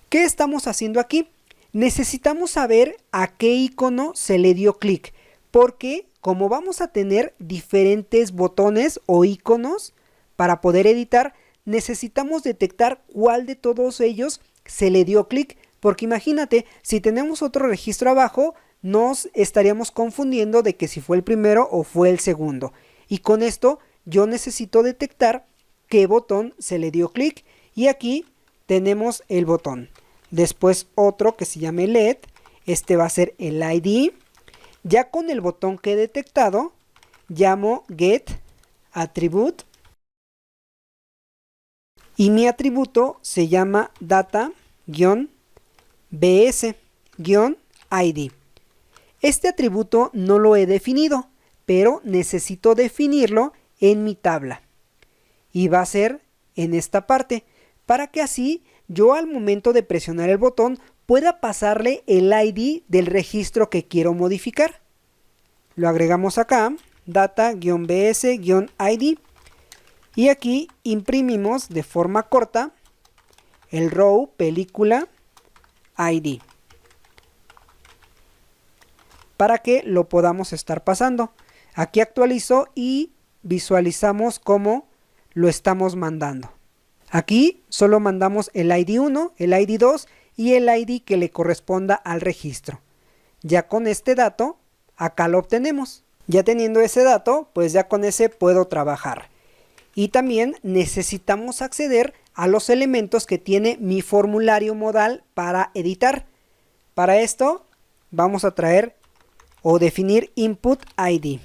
¿Qué estamos haciendo aquí? Necesitamos saber a qué icono se le dio clic, porque como vamos a tener diferentes botones o iconos para poder editar, necesitamos detectar cuál de todos ellos se le dio clic, porque imagínate, si tenemos otro registro abajo, nos estaríamos confundiendo de que si fue el primero o fue el segundo. Y con esto yo necesito detectar qué botón se le dio clic. Y aquí tenemos el botón. Después otro que se llame LED. Este va a ser el ID. Ya con el botón que he detectado, llamo getAttribute. Y mi atributo se llama data-bs-id. Este atributo no lo he definido, pero necesito definirlo en mi tabla. Y va a ser en esta parte, para que así yo al momento de presionar el botón pueda pasarle el ID del registro que quiero modificar. Lo agregamos acá, data-bs-id. Y aquí imprimimos de forma corta el row película ID, para que lo podamos estar pasando. Aquí actualizo y visualizamos cómo lo estamos mandando. Aquí solo mandamos el ID 1, el ID 2 y el ID que le corresponda al registro. Ya con este dato, acá lo obtenemos. Ya teniendo ese dato, pues ya con ese puedo trabajar. Y también necesitamos acceder a los elementos que tiene mi formulario modal para editar. Para esto vamos a traer o definir input ID.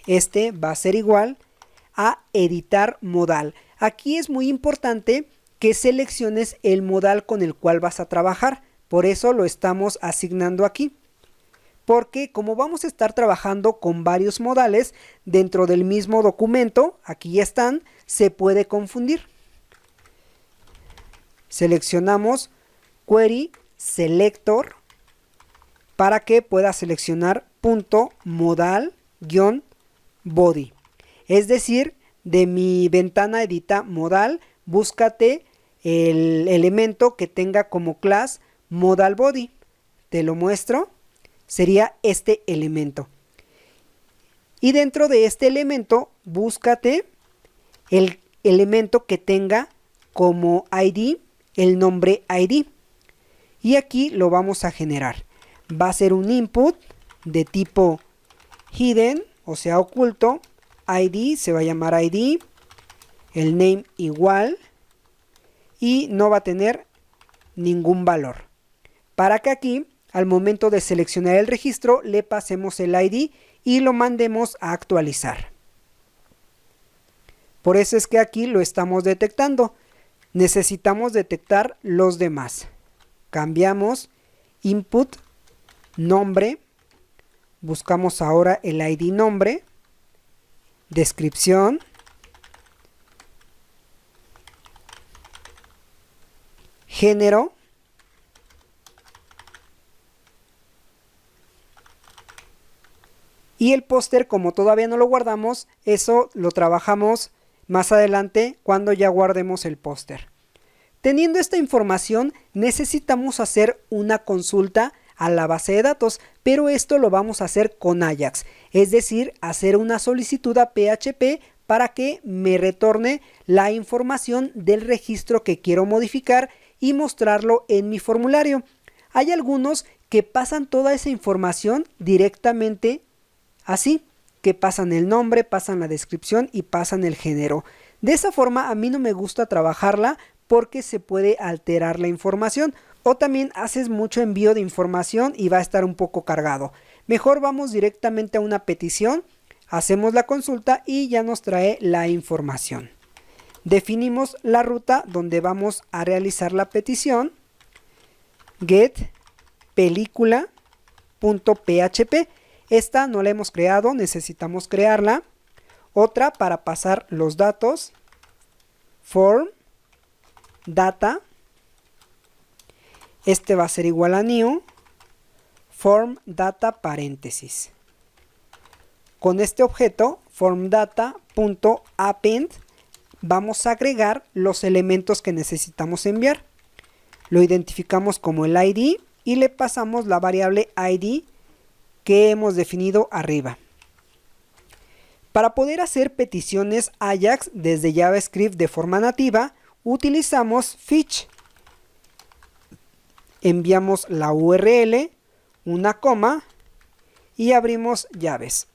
Este va a ser igual a editar modal. Aquí es muy importante que selecciones el modal con el cual vas a trabajar. Por eso lo estamos asignando aquí. Porque como vamos a estar trabajando con varios modales dentro del mismo documento, aquí ya están, se puede confundir. Seleccionamos query selector para que pueda seleccionar .modal-body. Es decir, de mi ventana edita modal, búscate el elemento que tenga como class modal body. Te lo muestro. Sería este elemento. Y dentro de este elemento, búscate el elemento que tenga como ID el nombre ID. Y aquí lo vamos a generar. Va a ser un input de tipo hidden, o sea oculto. ID se va a llamar ID. El name igual. Y no va a tener ningún valor. Para que aquí, al momento de seleccionar el registro, le pasemos el ID y lo mandemos a actualizar. Por eso es que aquí lo estamos detectando. Necesitamos detectar los demás. Cambiamos input nombre. Buscamos ahora el ID nombre. Descripción. Género. Y el póster, como todavía no lo guardamos, eso lo trabajamos más adelante cuando ya guardemos el póster. Teniendo esta información, necesitamos hacer una consulta a la base de datos, pero esto lo vamos a hacer con Ajax, es decir, hacer una solicitud a PHP para que me retorne la información del registro que quiero modificar y mostrarlo en mi formulario. Hay algunos que pasan toda esa información directamente así, que pasan el nombre, pasan la descripción y pasan el género. De esa forma a mí no me gusta trabajarla porque se puede alterar la información o también haces mucho envío de información y va a estar un poco cargado. Mejor vamos directamente a una petición, hacemos la consulta y ya nos trae la información. Definimos la ruta donde vamos a realizar la petición, get película.php. Esta no la hemos creado, necesitamos crearla. Otra para pasar los datos, form data, este va a ser igual a new, form data paréntesis. Con este objeto, formData.append, vamos a agregar los elementos que necesitamos enviar. Lo identificamos como el ID y le pasamos la variable ID que hemos definido arriba. Para poder hacer peticiones Ajax desde JavaScript de forma nativa, utilizamos fetch. Enviamos la URL, una coma y abrimos llaves.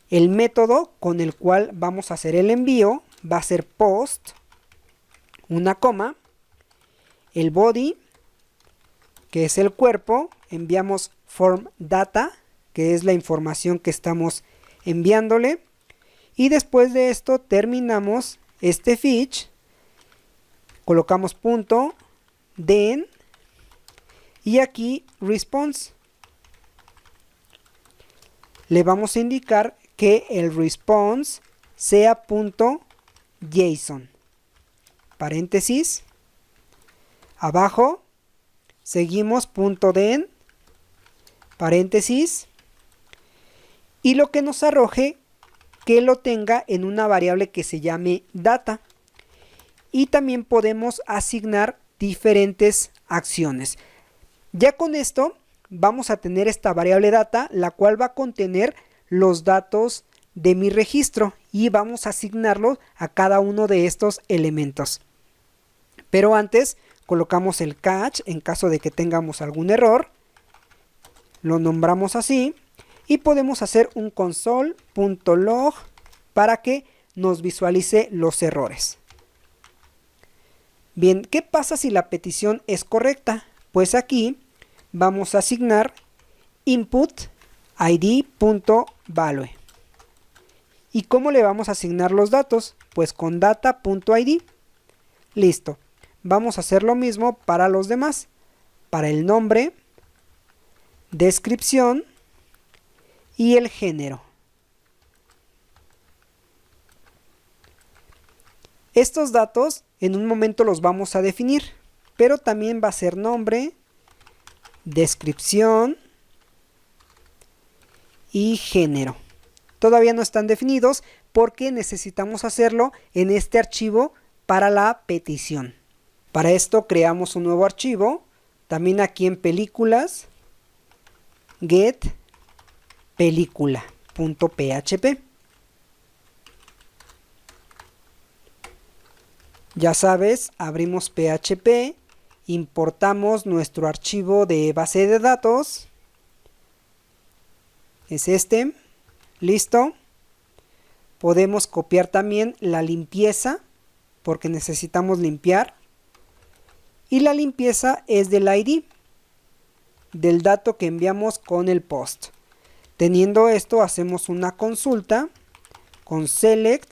El método con el cual vamos a hacer el envío va a ser post, una coma, el body, que es el cuerpo, enviamos form data, que es la información que estamos enviándole, y después de esto terminamos este fetch, colocamos punto, then, y aquí response. Le vamos a indicar que el response sea punto JSON, paréntesis, abajo, seguimos punto then, paréntesis, y lo que nos arroje que lo tenga en una variable que se llame data. Y también podemos asignar diferentes acciones. Ya con esto vamos a tener esta variable data, la cual va a contener los datos de mi registro y vamos a asignarlos a cada uno de estos elementos. Pero antes colocamos el catch en caso de que tengamos algún error, lo nombramos así y podemos hacer un console.log para que nos visualice los errores. Bien, ¿qué pasa si la petición es correcta? Pues aquí vamos a asignar input id.value. ¿Y cómo le vamos a asignar los datos? Pues con data.id. Listo. Vamos a hacer lo mismo para los demás. Para el nombre, descripción y el género. Estos datos en un momento los vamos a definir, pero también va a ser nombre, descripción y género. Todavía no están definidos porque necesitamos hacerlo en este archivo para la petición. Para esto creamos un nuevo archivo, también aquí en películas, get película.php. Ya sabes, abrimos PHP, importamos nuestro archivo de base de datos, es este, listo. Podemos copiar también la limpieza, porque necesitamos limpiar, y la limpieza es del ID, del dato que enviamos con el post. Teniendo esto, hacemos una consulta con select,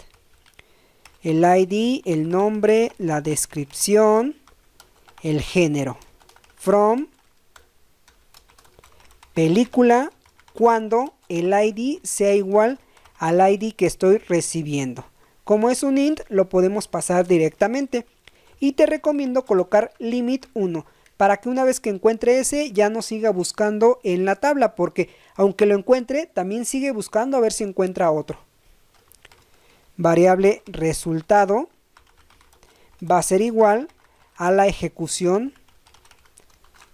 el ID, el nombre, la descripción, el género, from, película, cuando el ID sea igual al ID que estoy recibiendo. Como es un int, lo podemos pasar directamente. Y te recomiendo colocar limit 1 para que una vez que encuentre ese ya no siga buscando en la tabla, porque aunque lo encuentre, también sigue buscando a ver si encuentra otro. Variable resultado va a ser igual a la ejecución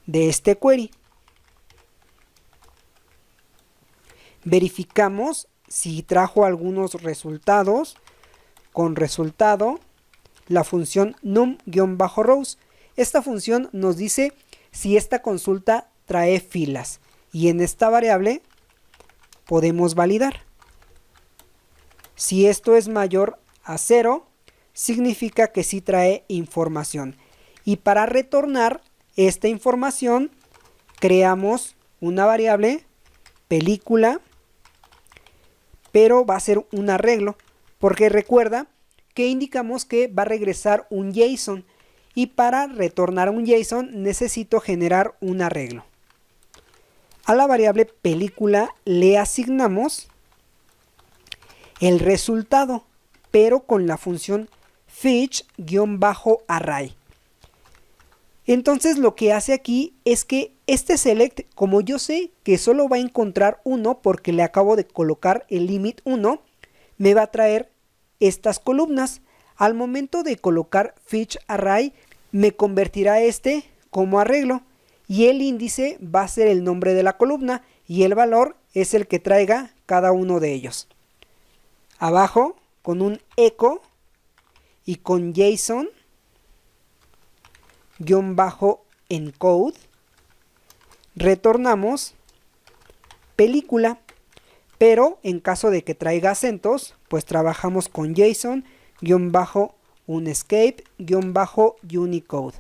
de este query. Verificamos si trajo algunos resultados. Con resultado, la función num-rows. Esta función nos dice si esta consulta trae filas, y en esta variable podemos validar. Si esto es mayor a 0, significa que sí trae información. Y para retornar esta información, creamos una variable película, pero va a ser un arreglo, porque recuerda que indicamos que va a regresar un JSON, y para retornar un JSON necesito generar un arreglo. A la variable película le asignamos el resultado, pero con la función fetch-array. Entonces lo que hace aquí es que este select, como yo sé que solo va a encontrar 1 porque le acabo de colocar el limit 1, me va a traer estas columnas. Al momento de colocar fetch-array, me convertirá este como arreglo, y el índice va a ser el nombre de la columna y el valor es el que traiga cada uno de ellos. Abajo, con un echo y con JSON-encode, retornamos película, pero en caso de que traiga acentos, pues trabajamos con JSON-unescape-unicode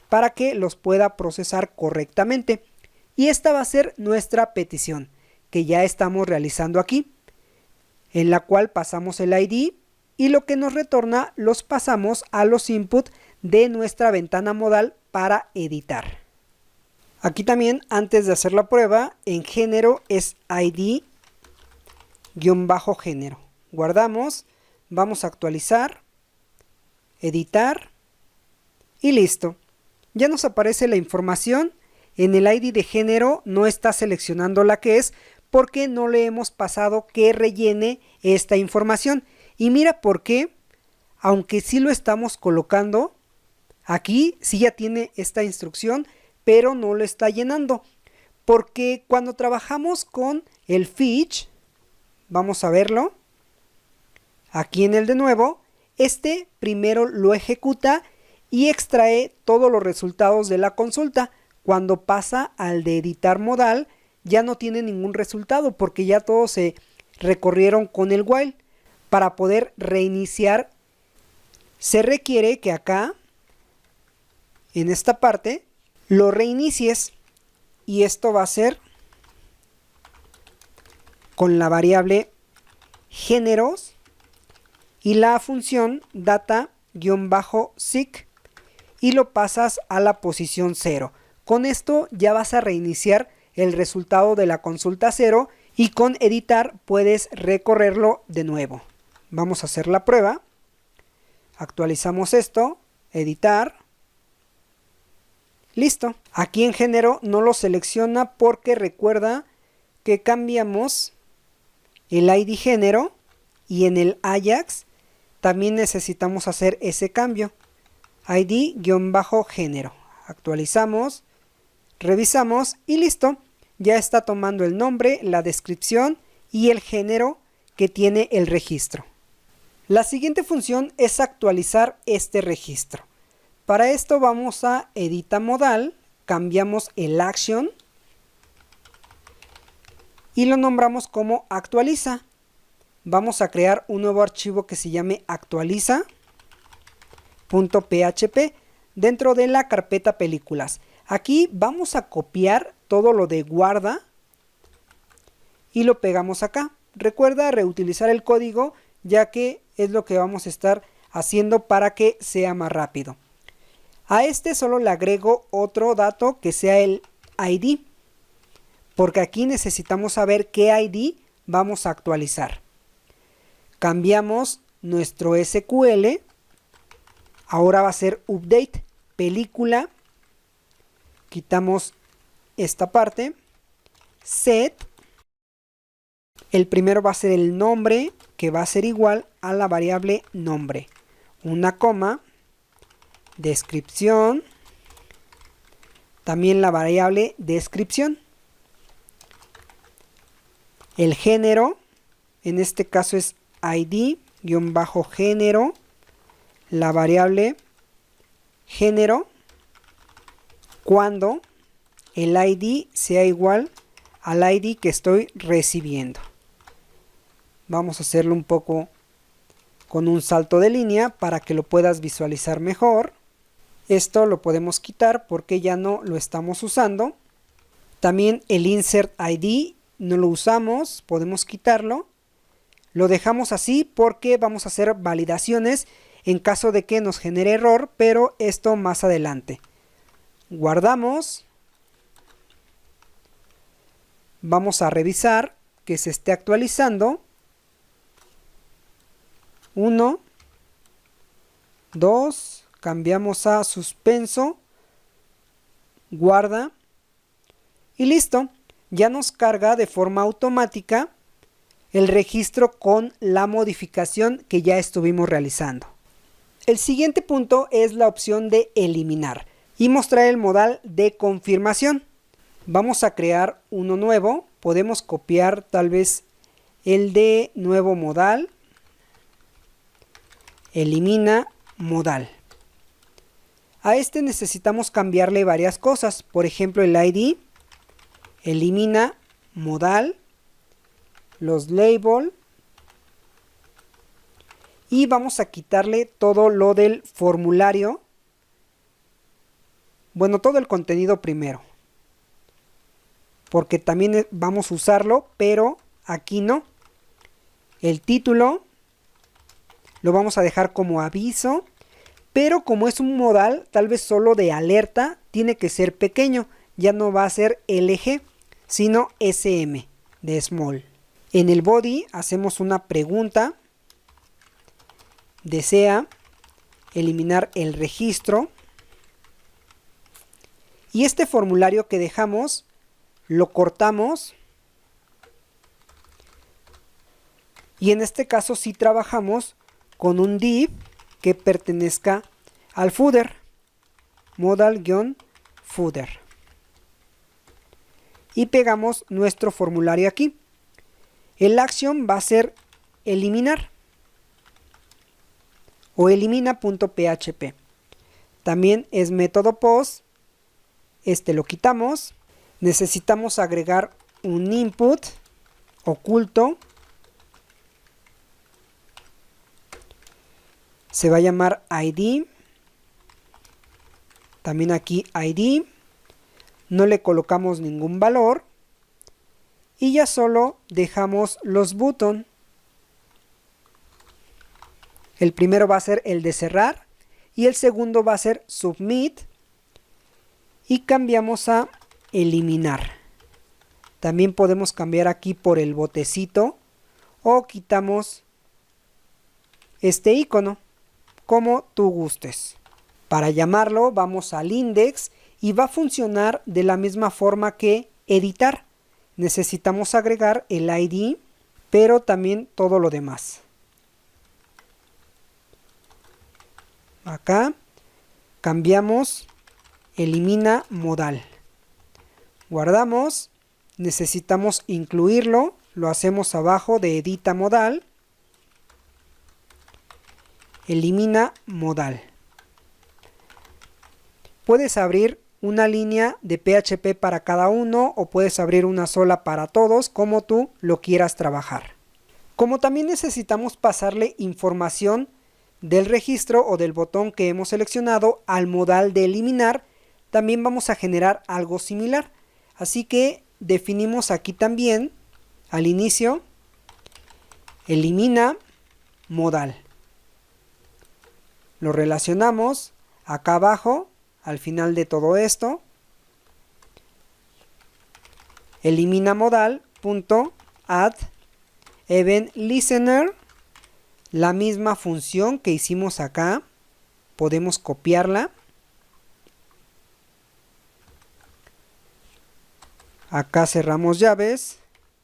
para que los pueda procesar correctamente. Y esta va a ser nuestra petición que ya estamos realizando aquí, en la cual pasamos el ID y lo que nos retorna los pasamos a los input de nuestra ventana modal para editar. Aquí también, antes de hacer la prueba, en género es ID-género. Guardamos, vamos a actualizar, editar y listo. Ya nos aparece la información. En el ID de género no está seleccionando la que es porque no le hemos pasado que rellene esta información. Y mira por qué, aunque sí lo estamos colocando, aquí sí ya tiene esta instrucción, pero no lo está llenando. Porque cuando trabajamos con el fetch, vamos a verlo, aquí en el de nuevo, este primero lo ejecuta y extrae todos los resultados de la consulta. Cuando pasa al de editar modal, ya no tiene ningún resultado porque ya todos se recorrieron con el while. Para poder reiniciar, se requiere que acá, en esta parte, lo reinicies, y esto va a ser con la variable géneros y la función data-seek, y lo pasas a la posición 0. Con esto ya vas a reiniciar el resultado de la consulta 0 y con editar puedes recorrerlo de nuevo. Vamos a hacer la prueba. Actualizamos esto, editar. Listo. Aquí en género no lo selecciona porque recuerda que cambiamos el ID género y en el Ajax también necesitamos hacer ese cambio. ID-género. Actualizamos, revisamos y listo. Ya está tomando el nombre, la descripción y el género que tiene el registro. La siguiente función es actualizar este registro. Para esto vamos a Edita Modal, cambiamos el Action y lo nombramos como Actualiza. Vamos a crear un nuevo archivo que se llame actualiza.php dentro de la carpeta películas. Aquí vamos a copiar todo lo de guarda y lo pegamos acá. Recuerda reutilizar el código, ya que es lo que vamos a estar haciendo para que sea más rápido. A este solo le agrego otro dato que sea el ID, porque aquí necesitamos saber qué ID vamos a actualizar. Cambiamos nuestro SQL, ahora va a ser update película, quitamos esta parte, set, el primero va a ser el nombre, que va a ser igual a la variable nombre, una coma, descripción, también la variable descripción. El género, en este caso es id-género, la variable género, cuando el id sea igual al id que estoy recibiendo. Vamos a hacerlo un poco con un salto de línea para que lo puedas visualizar mejor. Esto lo podemos quitar porque ya no lo estamos usando. También el insert id no lo usamos, podemos quitarlo. Lo dejamos así porque vamos a hacer validaciones en caso de que nos genere error, pero esto más adelante. Guardamos. Vamos a revisar que se esté actualizando. 1, 2, cambiamos a suspenso, guarda y listo. Ya nos carga de forma automática el registro con la modificación que ya estuvimos realizando. El siguiente punto es la opción de eliminar y mostrar el modal de confirmación. Vamos a crear uno nuevo, podemos copiar tal vez el de nuevo modal. Elimina modal. A este necesitamos cambiarle varias cosas, por ejemplo el ID, elimina modal, los label y vamos a quitarle todo lo del formulario, bueno, todo el contenido primero, porque también vamos a usarlo, pero aquí no. El título lo vamos a dejar como aviso, pero como es un modal tal vez solo de alerta, tiene que ser pequeño, ya no va a ser LG, sino SM de small. En el body hacemos una pregunta, desea eliminar el registro y este formulario que dejamos lo cortamos y en este caso sí trabajamos con un div que pertenezca al footer, modal-footer. Y pegamos nuestro formulario aquí. El action va a ser eliminar o elimina.php. También es método post. Este lo quitamos. Necesitamos agregar un input oculto. Se va a llamar ID. También aquí ID. No le colocamos ningún valor. Y ya solo dejamos los button. El primero va a ser el de cerrar. Y el segundo va a ser submit. Y cambiamos a eliminar. También podemos cambiar aquí por el botecito. O quitamos este icono, como tú gustes. Para llamarlo vamos al index y va a funcionar de la misma forma que editar. Necesitamos agregar el ID, pero también todo lo demás. Acá cambiamos elimina modal. Guardamos, necesitamos incluirlo, lo hacemos abajo de edita modal. Elimina modal. Puedes abrir una línea de PHP para cada uno o puedes abrir una sola para todos, como tú lo quieras trabajar. Como también necesitamos pasarle información del registro o del botón que hemos seleccionado al modal de eliminar, también vamos a generar algo similar. Así que definimos aquí también al inicio elimina modal. Lo relacionamos acá abajo, al final de todo esto. Elimina modal.add event listener. La misma función que hicimos acá. Podemos copiarla. Acá cerramos llaves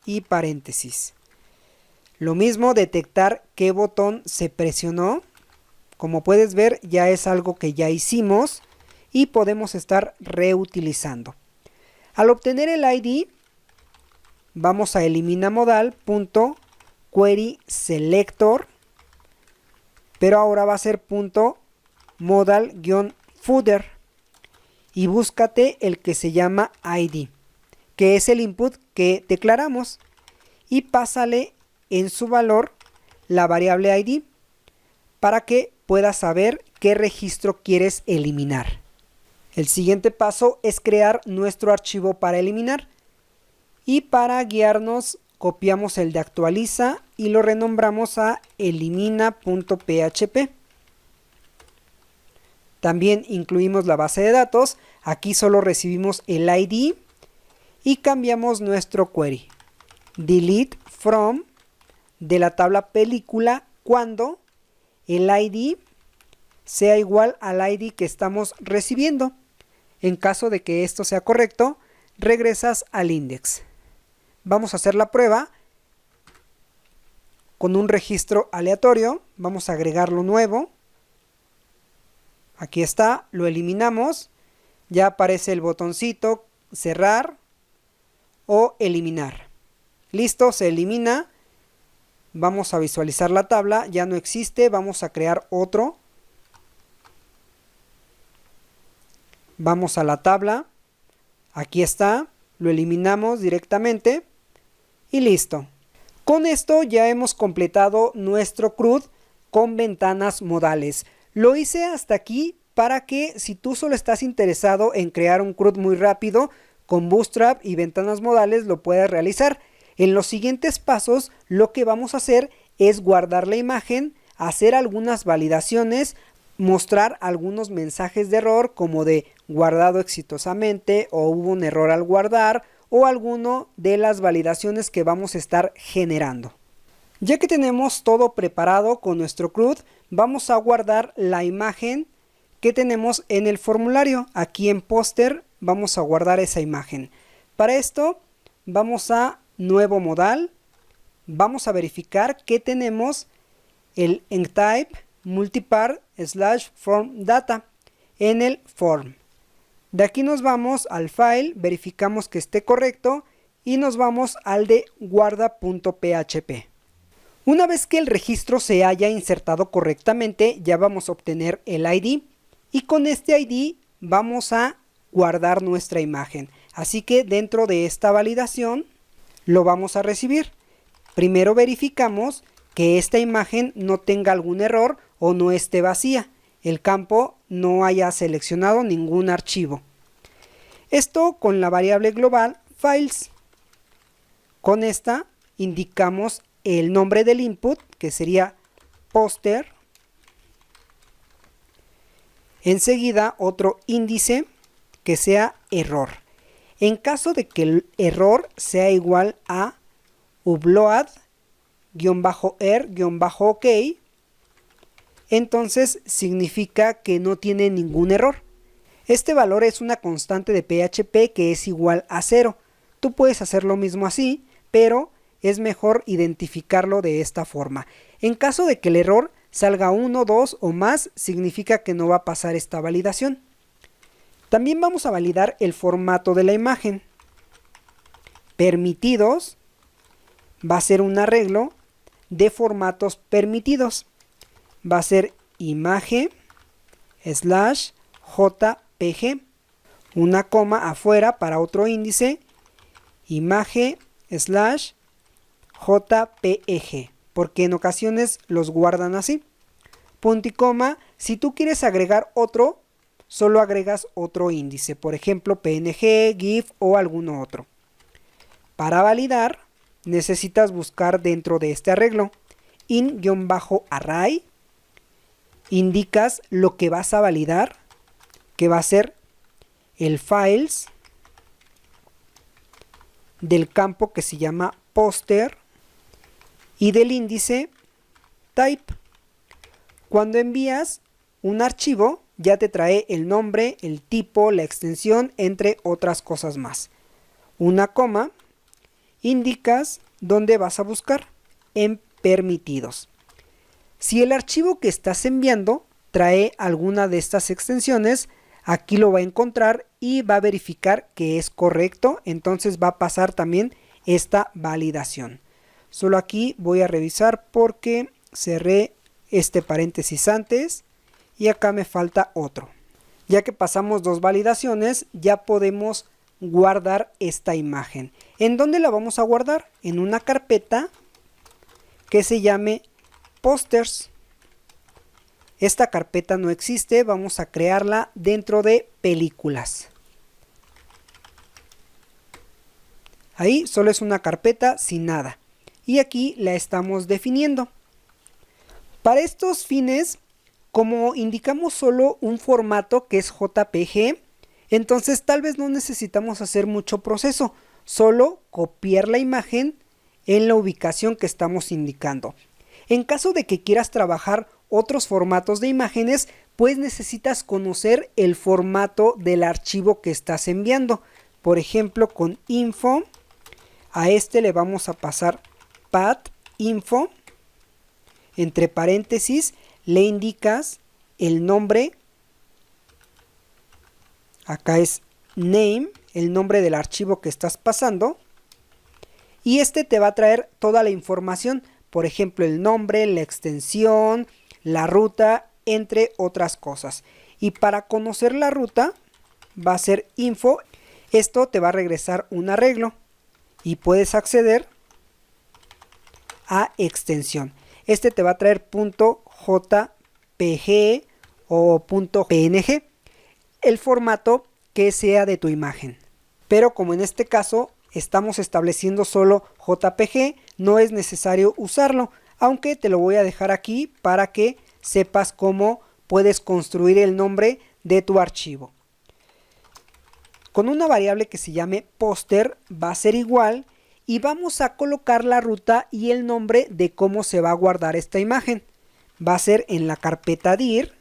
y paréntesis. Lo mismo, detectar qué botón se presionó Como puedes ver, ya es algo que ya hicimos y podemos estar reutilizando. Al obtener el ID, vamos a eliminar modal.query selector, pero ahora va a ser .modal-footer y búscate el que se llama ID, que es el input que declaramos, y pásale en su valor la variable ID para que puedas saber qué registro quieres eliminar. El siguiente paso es crear nuestro archivo para eliminar, y para guiarnos copiamos el de actualiza y lo renombramos a elimina.php. También incluimos la base de datos, aquí solo recibimos el ID y cambiamos nuestro query. Delete from de la tabla película cuando el ID sea igual al ID que estamos recibiendo. En caso de que esto sea correcto, regresas al index. Vamos a hacer la prueba con un registro aleatorio. Vamos a agregarlo nuevo. Aquí está, lo eliminamos. Ya aparece el botoncito cerrar o eliminar. Listo, se elimina. Vamos a visualizar la tabla, ya no existe. Vamos a crear otro. Vamos a la tabla. Aquí está, lo eliminamos directamente y listo. Con esto ya hemos completado nuestro CRUD con ventanas modales. Lo hice hasta aquí para que si tú solo estás interesado en crear un CRUD muy rápido con Bootstrap y ventanas modales lo puedas realizar. En los siguientes pasos lo que vamos a hacer es guardar la imagen, hacer algunas validaciones, mostrar algunos mensajes de error como de guardado exitosamente o hubo un error al guardar o alguno de las validaciones que vamos a estar generando. Ya que tenemos todo preparado con nuestro CRUD, vamos a guardar la imagen que tenemos en el formulario. Aquí en póster vamos a guardar esa imagen. Para esto vamos a nuevo modal, vamos a verificar que tenemos el enctype multipart / form data en el form. De aquí nos vamos al file, verificamos que esté correcto y nos vamos al de guarda.php. Una vez que el registro se haya insertado correctamente, ya vamos a obtener el ID y con este ID vamos a guardar nuestra imagen. Así que dentro de esta validación lo vamos a recibir. Primero verificamos que esta imagen no tenga algún error o no esté vacía. El campo no haya seleccionado ningún archivo. Esto con la variable global files. Con esta indicamos el nombre del input, que sería póster. Enseguida otro índice que sea error. En caso de que el error sea igual a upload-er-ok, entonces significa que no tiene ningún error. Este valor es una constante de PHP que es igual a 0. Tú puedes hacer lo mismo así, pero es mejor identificarlo de esta forma. En caso de que el error salga 1, 2 o más, significa que no va a pasar esta validación. También vamos a validar el formato de la imagen. Permitidos va a ser un arreglo de formatos permitidos. Va a ser image/jpg, una coma afuera para otro índice, image/jpeg, porque en ocasiones los guardan así. Punto y coma, si tú quieres agregar otro, solo agregas otro índice, por ejemplo PNG, GIF o alguno otro. Para validar, necesitas buscar dentro de este arreglo in-array, indicas lo que vas a validar, que va a ser el files del campo que se llama póster y del índice type. Cuando envías un archivo ya te trae el nombre, el tipo, la extensión, entre otras cosas más. Una coma, indicas dónde vas a buscar, en permitidos. Si el archivo que estás enviando trae alguna de estas extensiones, aquí lo va a encontrar y va a verificar que es correcto, entonces va a pasar también esta validación. Solo aquí voy a revisar porque cerré este paréntesis antes y acá me falta otro. Ya que pasamos dos validaciones, ya podemos guardar esta imagen. ¿En dónde la vamos a guardar? En una carpeta que se llame Posters. Esta carpeta no existe, vamos a crearla dentro de películas. Ahí solo es una carpeta sin nada. Y aquí la estamos definiendo. Para estos fines, como indicamos solo un formato que es JPG, entonces tal vez no necesitamos hacer mucho proceso, solo copiar la imagen en la ubicación que estamos indicando. En caso de que quieras trabajar otros formatos de imágenes, pues necesitas conocer el formato del archivo que estás enviando. Por ejemplo, con info, a este le vamos a pasar path info, entre paréntesis le indicas el nombre, acá es name, el nombre del archivo que estás pasando, y este te va a traer toda la información, por ejemplo el nombre, la extensión, la ruta, entre otras cosas. Y para conocer la ruta va a ser info, esto te va a regresar un arreglo y puedes acceder a extensión. Este te va a traer .jpg o .png, el formato que sea de tu imagen. Pero como en este caso estamos estableciendo solo JPG, no es necesario usarlo, aunque te lo voy a dejar aquí para que sepas cómo puedes construir el nombre de tu archivo. Con una variable que se llame poster va a ser igual y vamos a colocar la ruta y el nombre de cómo se va a guardar esta imagen. Va a ser en la carpeta dir,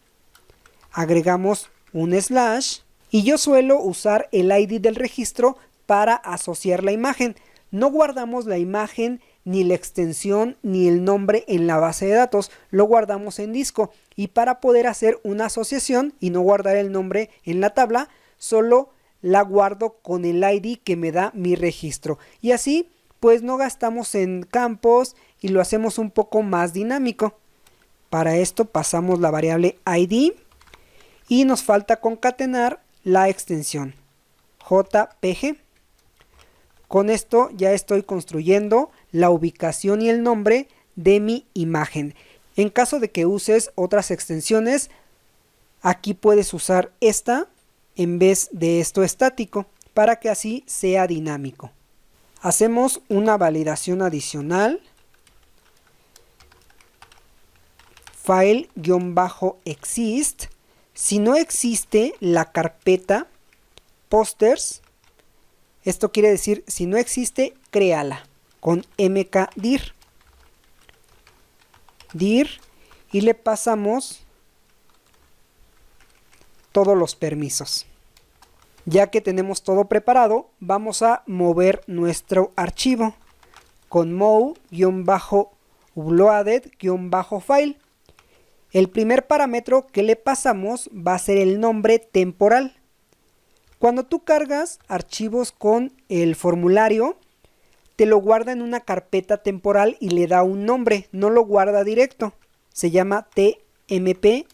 agregamos un slash y yo suelo usar el ID del registro para asociar la imagen. No guardamos la imagen, ni la extensión, ni el nombre en la base de datos, lo guardamos en disco. Y para poder hacer una asociación y no guardar el nombre en la tabla, solo la guardo con el ID que me da mi registro. Y así pues no gastamos en campos y lo hacemos un poco más dinámico. Para esto pasamos la variable ID y nos falta concatenar la extensión JPG. Con esto ya estoy construyendo la ubicación y el nombre de mi imagen. En caso de que uses otras extensiones, aquí puedes usar esta en vez de esto estático para que así sea dinámico. Hacemos una validación adicional. File-exist. Si no existe la carpeta posters, esto quiere decir si no existe, créala con mkdir. Dir y le pasamos todos los permisos. Ya que tenemos todo preparado, vamos a mover nuestro archivo con move-uploaded-file. El primer parámetro que le pasamos va a ser el nombre temporal. Cuando tú cargas archivos con el formulario, te lo guarda en una carpeta temporal y le da un nombre, no lo guarda directo. Se llama tmp-name.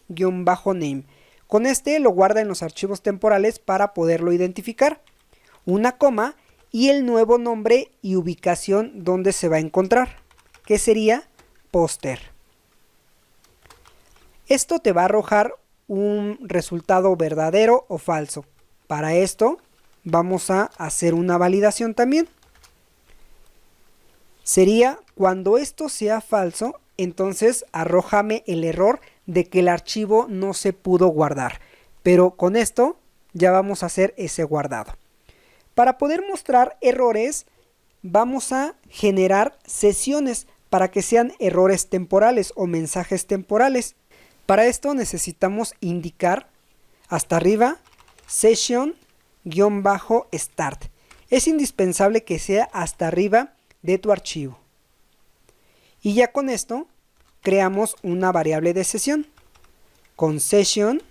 Con este lo guarda en los archivos temporales para poderlo identificar. Una coma y el nuevo nombre y ubicación donde se va a encontrar, que sería póster. Esto te va a arrojar un resultado verdadero o falso. Para esto vamos a hacer una validación también. Sería cuando esto sea falso, entonces arrójame el error de que el archivo no se pudo guardar. Pero con esto ya vamos a hacer ese guardado. Para poder mostrar errores, vamos a generar sesiones para que sean errores temporales o mensajes temporales. Para esto necesitamos indicar hasta arriba session-start. Es indispensable que sea hasta arriba de tu archivo. Y ya con esto creamos una variable de sesión. con session.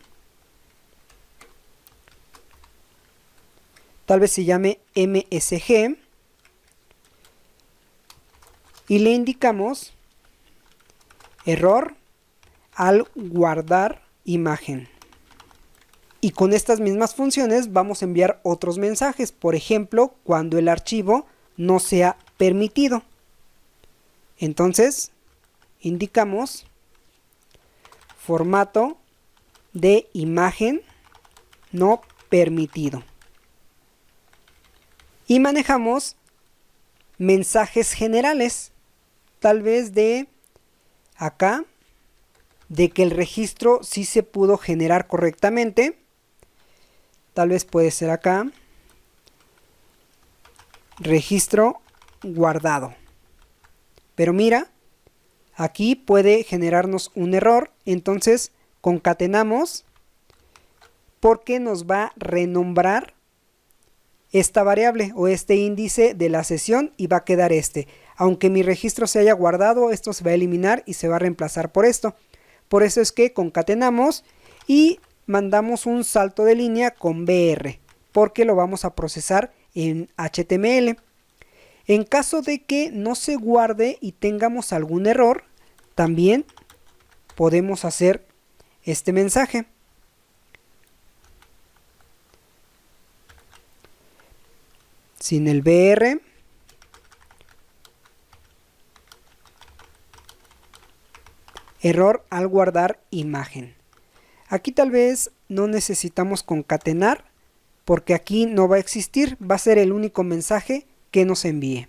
Tal vez se llame MSG. Y le indicamos error al guardar imagen. Y con estas mismas funciones vamos a enviar otros mensajes. Por ejemplo, cuando el archivo no sea permitido. Entonces, indicamos formato de imagen no permitido. Y manejamos mensajes generales. Tal vez de acá, de que el registro sí se pudo generar correctamente. Tal vez puede ser acá. Registro guardado. Pero mira, aquí puede generarnos un error. Entonces concatenamos porque nos va a renombrar esta variable o este índice de la sesión y va a quedar este. Aunque mi registro se haya guardado, esto se va a eliminar y se va a reemplazar por esto. Por eso es que concatenamos y mandamos un salto de línea con BR, porque lo vamos a procesar en HTML. En caso de que no se guarde y tengamos algún error, también podemos hacer este mensaje. Sin el BR. Error al guardar imagen. Aquí tal vez no necesitamos concatenar porque aquí no va a existir, va a ser el único mensaje que nos envíe.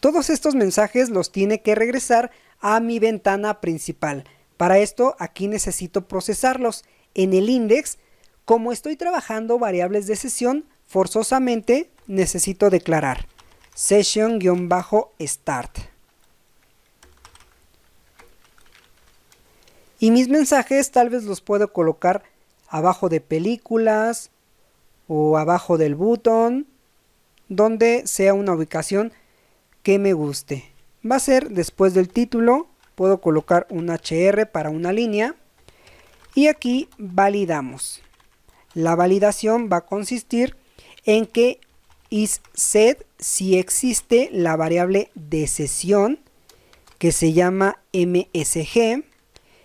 Todos estos mensajes los tiene que regresar a mi ventana principal. Para esto aquí necesito procesarlos. En el index, como estoy trabajando variables de sesión, forzosamente necesito declarar session-start. Y mis mensajes tal vez los puedo colocar abajo de películas o abajo del botón, donde sea una ubicación que me guste. Va a ser después del título, puedo colocar un HR para una línea y aquí validamos. La validación va a consistir en que isSet si existe la variable de sesión que se llama MSG,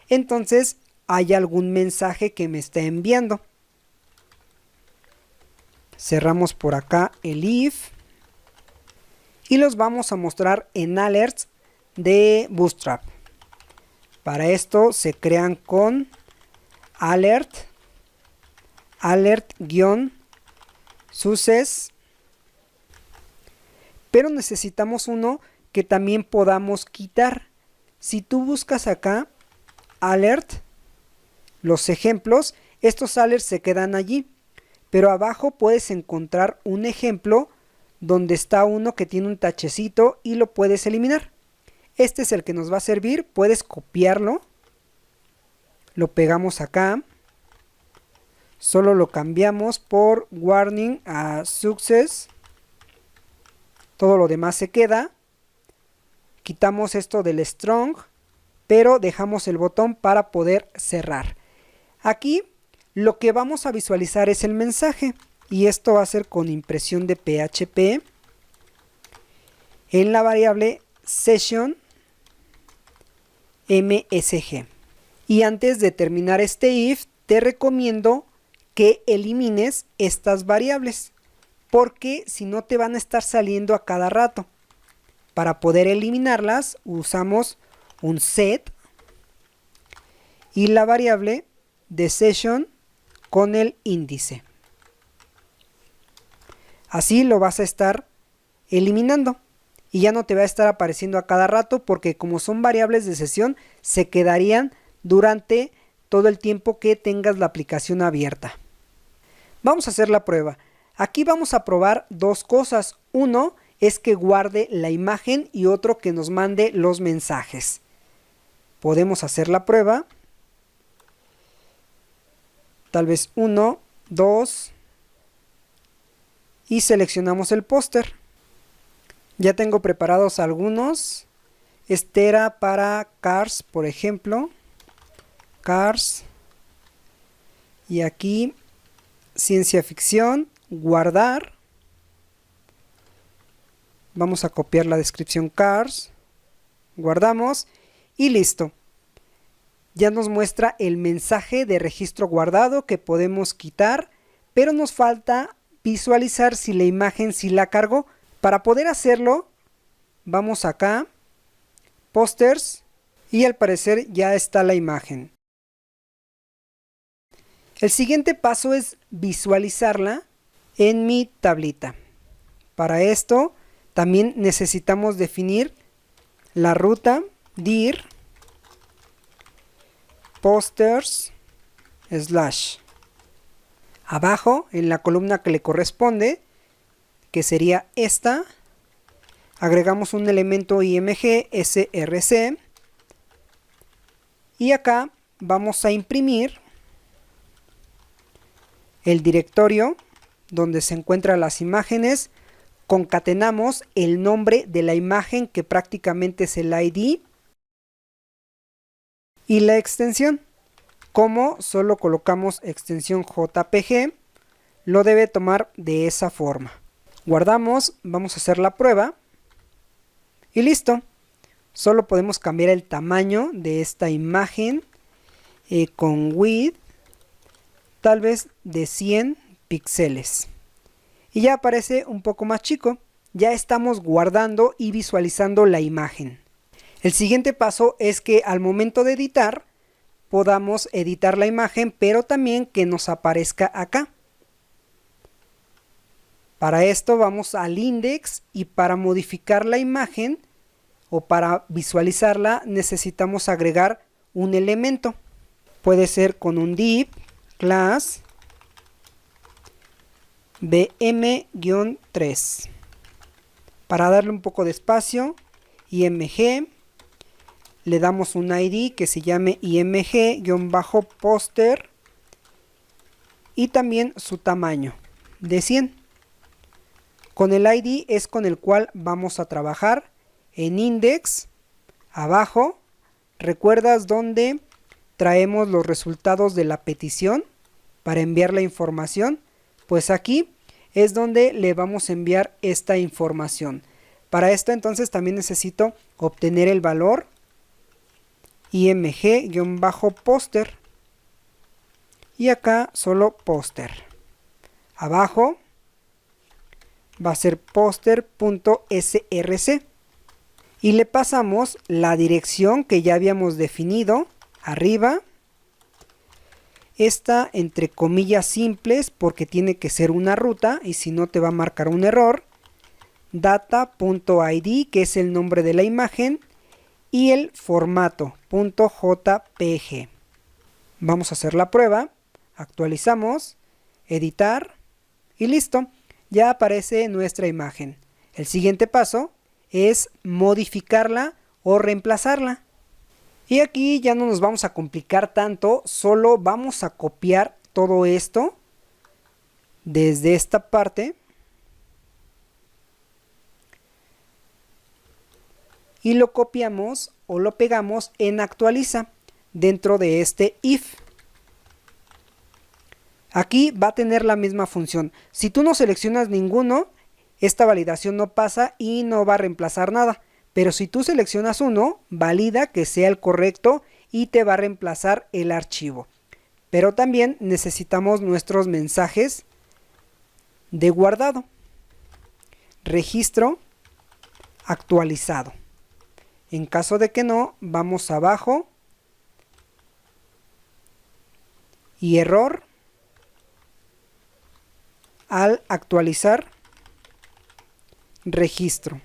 entonces hay algún mensaje que me está enviando. Cerramos por acá el if y los vamos a mostrar en alerts de Bootstrap. Para esto se crean con alert-success, pero necesitamos uno que también podamos quitar. Si tú buscas acá alert, los ejemplos, estos alerts se quedan allí, pero abajo puedes encontrar un ejemplo donde está uno que tiene un tachecito y lo puedes eliminar. Este es el que nos va a servir, puedes copiarlo, lo pegamos acá, solo lo cambiamos por warning a success, todo lo demás se queda, quitamos esto del strong, pero dejamos el botón para poder cerrar. Aquí lo que vamos a visualizar es el mensaje y esto va a ser con impresión de PHP en la variable session MSG. Y antes de terminar este if, te recomiendo que elimines estas variables porque si no te van a estar saliendo a cada rato. Para poder eliminarlas usamos un set y la variable de session con el índice. Así lo vas a estar eliminando y ya no te va a estar apareciendo a cada rato porque como son variables de sesión se quedarían durante todo el tiempo que tengas la aplicación abierta. Vamos a hacer la prueba. Aquí vamos a probar dos cosas. Uno es que guarde la imagen y otro que nos mande los mensajes. Podemos hacer la prueba. Tal vez 1, 2 y seleccionamos el póster. Ya tengo preparados algunos. Este era para Cars, por ejemplo. Cars. Y aquí ciencia ficción, guardar. Vamos a copiar la descripción Cars. Guardamos y listo. Ya nos muestra el mensaje de registro guardado que podemos quitar, pero nos falta visualizar si la imagen sí la cargó. Para poder hacerlo, vamos acá, pósters, y al parecer ya está la imagen. El siguiente paso es visualizarla en mi tablita. Para esto también necesitamos definir la ruta dir posters / abajo en la columna que le corresponde, que sería esta, agregamos un elemento img src y acá vamos a imprimir el directorio donde se encuentran las imágenes. Concatenamos el nombre de la imagen, que prácticamente es el ID, y la extensión. Como solo colocamos extensión JPG, lo debe tomar de esa forma. Guardamos, vamos a hacer la prueba y listo. Solo podemos cambiar el tamaño de esta imagen con width, tal vez de 100 píxeles. Y ya aparece un poco más chico. Ya estamos guardando y visualizando la imagen. El siguiente paso es que al momento de editar, podamos editar la imagen, pero también que nos aparezca acá. Para esto vamos al index y para modificar la imagen o para visualizarla necesitamos agregar un elemento. Puede ser con un div class bm-3. Para darle un poco de espacio, img, le damos un id que se llame img-poster y también su tamaño de 100. Con el id es con el cual vamos a trabajar. En index, abajo, ¿recuerdas dónde traemos los resultados de la petición para enviar la información? Pues aquí es donde le vamos a enviar esta información. Para esto entonces también necesito obtener el valor img-poster y acá solo poster. Abajo va a ser poster.src y le pasamos la dirección que ya habíamos definido arriba. Esta entre comillas simples porque tiene que ser una ruta y si no te va a marcar un error. Data.id, que es el nombre de la imagen, y el formato .jpg. Vamos a hacer la prueba, actualizamos, editar y listo, ya aparece nuestra imagen. El siguiente paso es modificarla o reemplazarla. Y aquí ya no nos vamos a complicar tanto, solo vamos a copiar todo esto desde esta parte y lo copiamos o lo pegamos en actualiza dentro de este if. Aquí va a tener la misma función. Si tú no seleccionas ninguno, esta validación no pasa y no va a reemplazar nada. Pero si tú seleccionas uno, valida que sea el correcto y te va a reemplazar el archivo. Pero también necesitamos nuestros mensajes de guardado. Registro actualizado. En caso de que no, vamos abajo y error al actualizar registro.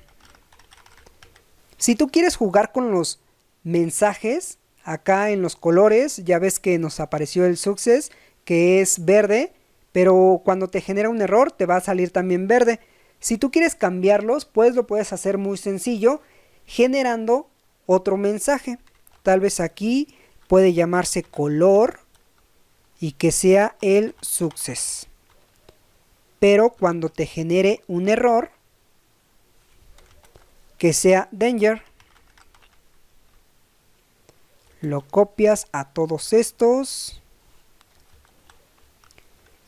Si tú quieres jugar con los mensajes, acá en los colores, ya ves que nos apareció el success, que es verde, pero cuando te genera un error te va a salir también verde. Si tú quieres cambiarlos, pues lo puedes hacer muy sencillo, generando otro mensaje. Tal vez aquí puede llamarse color y que sea el success. Pero cuando te genere un error, que sea danger. Lo copias a todos estos.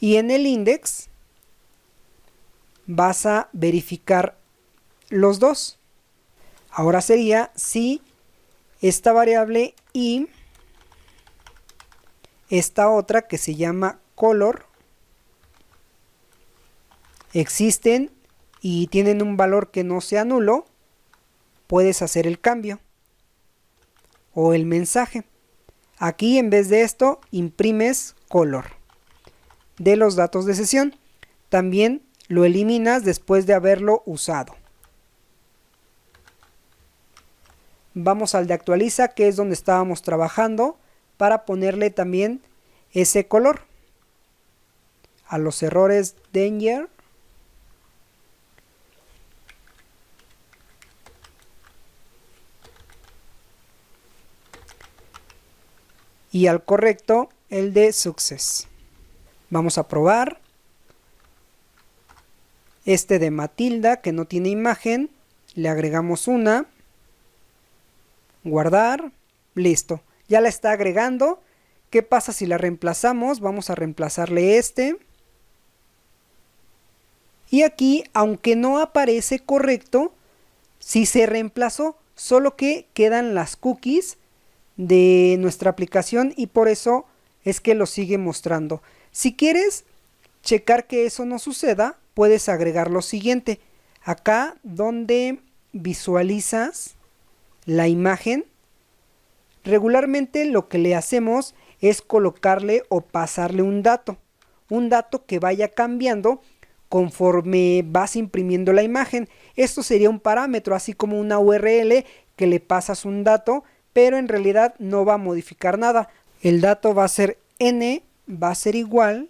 Y en el index vas a verificar los dos. Ahora sería si esta variable y esta otra que se llama color existen y tienen un valor que no sea nulo, puedes hacer el cambio o el mensaje. Aquí en vez de esto imprimes color de los datos de sesión. También lo eliminas después de haberlo usado. Vamos al de actualiza, que es donde estábamos trabajando, para ponerle también ese color. A los errores danger. Y al correcto el de success. Vamos a probar. Este de Matilda, que no tiene imagen, le agregamos una. Guardar. Listo. Ya la está agregando. ¿Qué pasa si la reemplazamos? Vamos a reemplazarle este. Y aquí, aunque no aparece correcto, sí se reemplazó. Solo que quedan las cookies de nuestra aplicación y por eso es que lo sigue mostrando. Si quieres checar que eso no suceda, puedes agregar lo siguiente. Acá donde visualizas la imagen, regularmente lo que le hacemos es colocarle o pasarle un dato que vaya cambiando conforme vas imprimiendo la imagen. Esto sería un parámetro, así como una URL que le pasas un dato, pero en realidad no va a modificar nada. El dato va a ser n, va a ser igual,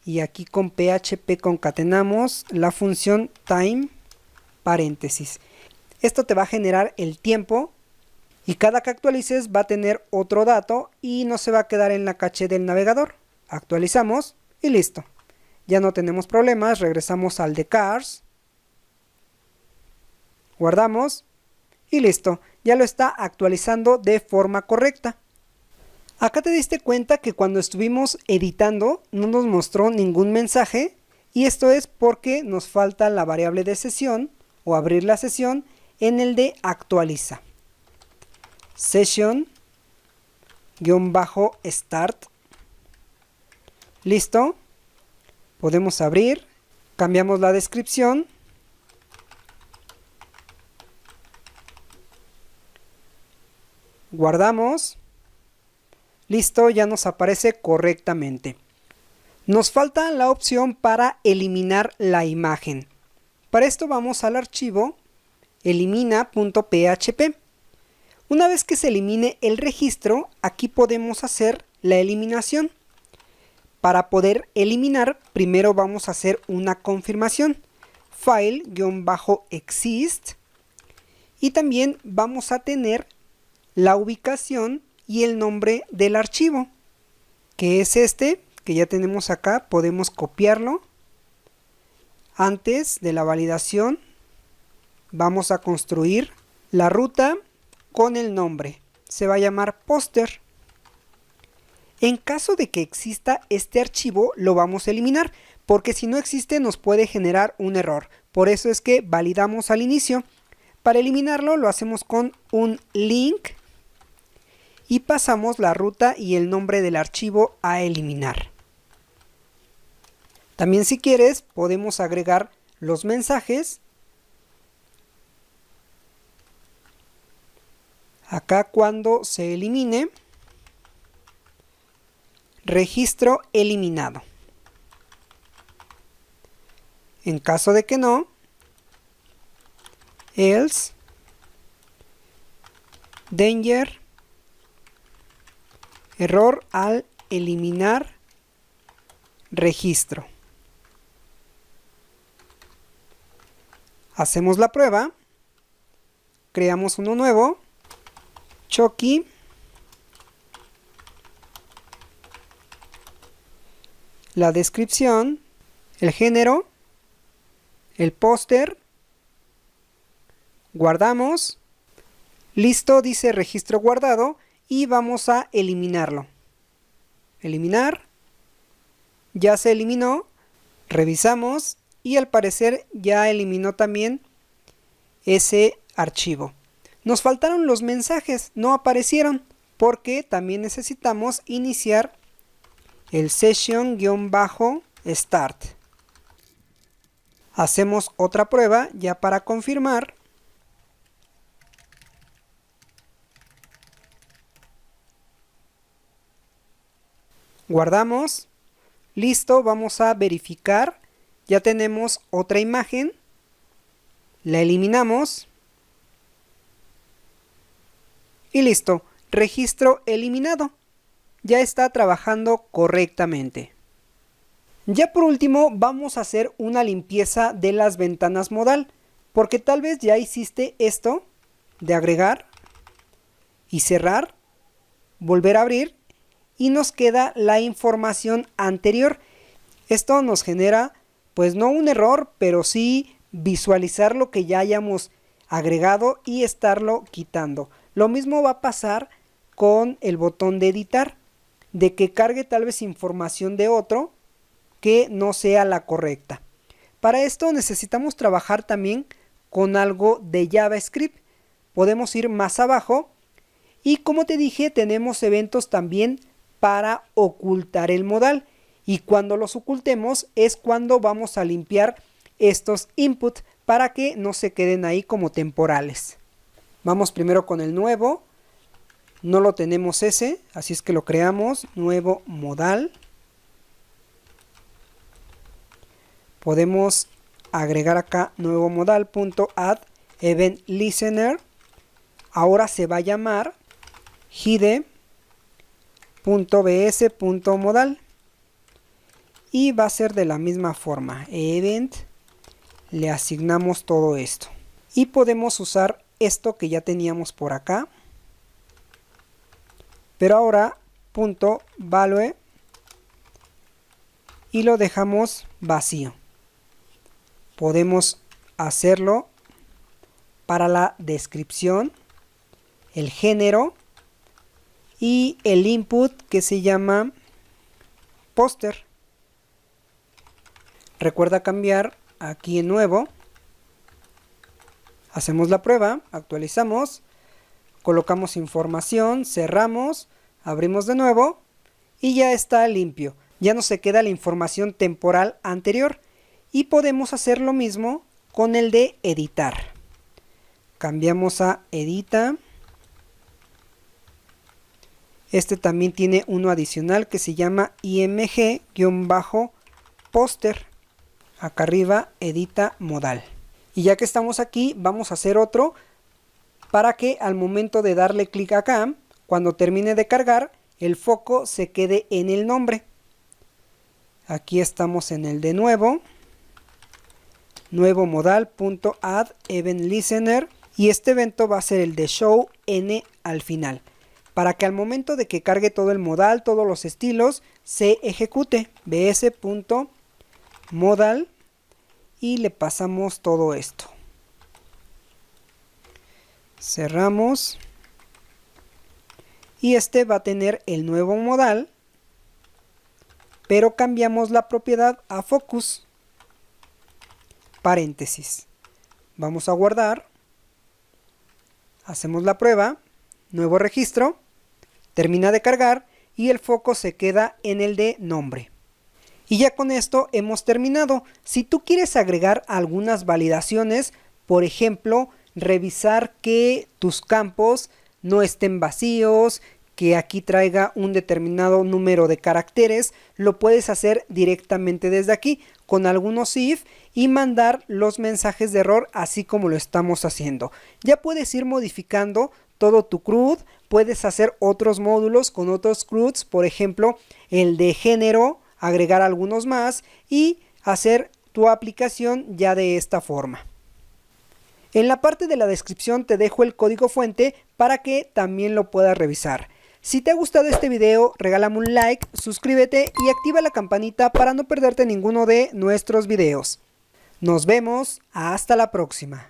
y aquí con PHP concatenamos la función time paréntesis. Esto te va a generar el tiempo y cada que actualices va a tener otro dato y no se va a quedar en la caché del navegador. Actualizamos y listo. Ya no tenemos problemas, regresamos al de cars, guardamos y listo. Ya lo está actualizando de forma correcta. Acá te diste cuenta que cuando estuvimos editando no nos mostró ningún mensaje, y esto es porque nos falta la variable de sesión o abrir la sesión en el de actualiza. Session-start. Listo. Podemos abrir. Cambiamos la descripción. Guardamos. Listo, ya nos aparece correctamente. Nos falta la opción para eliminar la imagen. Para esto vamos al archivo elimina.php. Una vez que se elimine el registro, aquí podemos hacer la eliminación. Para poder eliminar, primero vamos a hacer una confirmación. File-exist. Y también vamos a tener la ubicación y el nombre del archivo, que es este, que ya tenemos acá. Podemos copiarlo. Antes de la validación, vamos a construir la ruta con el nombre. Se va a llamar póster. En caso de que exista este archivo, lo vamos a eliminar, porque si no existe nos puede generar un error. Por eso es que validamos al inicio. Para eliminarlo lo hacemos con un link y pasamos la ruta y el nombre del archivo a eliminar. También, si quieres, podemos agregar los mensajes. Acá, cuando se elimine, registro eliminado. En caso de que no, else danger error al eliminar registro. Hacemos la prueba, creamos uno nuevo, Chucky, la descripción, el género, el póster, guardamos, listo, dice registro guardado, y vamos a eliminarlo. Eliminar. Ya se eliminó. Revisamos y al parecer ya eliminó también ese archivo. Nos faltaron los mensajes, no aparecieron porque también necesitamos iniciar el session-start. Hacemos otra prueba ya para confirmar. Guardamos. Listo, vamos a verificar. Ya tenemos otra imagen. La eliminamos. Y listo, registro eliminado. Ya está trabajando correctamente. Ya por último vamos a hacer una limpieza de las ventanas modal. Porque tal vez ya hiciste esto de agregar y cerrar, volver a abrir y nos queda la información anterior. Esto nos genera pues no un error, pero sí visualizar lo que ya hayamos agregado y estarlo quitando. Lo mismo va a pasar con el botón de editar, de que cargue tal vez información de otro que no sea la correcta. Para esto necesitamos trabajar también con algo de JavaScript. Podemos ir más abajo y como te dije tenemos eventos también para ocultar el modal. Y cuando los ocultemos es cuando vamos a limpiar estos input para que no se queden ahí como temporales. Vamos primero con el nuevo. No lo tenemos ese, así es que lo creamos. Nuevo modal. Podemos agregar acá nuevo modal.add event listener. Ahora se va a llamar hide.bs.modal. Y va a ser de la misma forma, event, le asignamos todo esto. Y podemos usar esto que ya teníamos por acá. Pero ahora, punto value, y lo dejamos vacío. Podemos hacerlo para la descripción, el género y el input que se llama póster. Recuerda cambiar aquí en nuevo. Hacemos la prueba, actualizamos, colocamos información, cerramos, abrimos de nuevo y ya está limpio. Ya no se queda la información temporal anterior y podemos hacer lo mismo con el de editar. Cambiamos a edita. Este también tiene uno adicional que se llama img-póster. Acá arriba, edita modal. Y ya que estamos aquí, vamos a hacer otro para que al momento de darle clic acá, cuando termine de cargar, el foco se quede en el nombre. Aquí estamos en el de nuevo. Nuevo modal.add event listener. Y este evento va a ser el de show n al final. Para que al momento de que cargue todo el modal, todos los estilos, se ejecute. bs.modal y le pasamos todo esto. Cerramos. Y este va a tener el nuevo modal, pero cambiamos la propiedad a focus. Paréntesis. Vamos a guardar. Hacemos la prueba. Nuevo registro. Termina de cargar y el foco se queda en el de nombre. Y ya con esto hemos terminado. Si tú quieres agregar algunas validaciones, por ejemplo, revisar que tus campos no estén vacíos, que aquí traiga un determinado número de caracteres, lo puedes hacer directamente desde aquí con algunos if y mandar los mensajes de error así como lo estamos haciendo. Ya puedes ir modificando todo tu CRUD, puedes hacer otros módulos con otros CRUDs, por ejemplo el de género, agregar algunos más y hacer tu aplicación ya de esta forma. En la parte de la descripción te dejo el código fuente para que también lo puedas revisar. Si te ha gustado este video, regálame un like, suscríbete y activa la campanita para no perderte ninguno de nuestros videos. Nos vemos, hasta la próxima.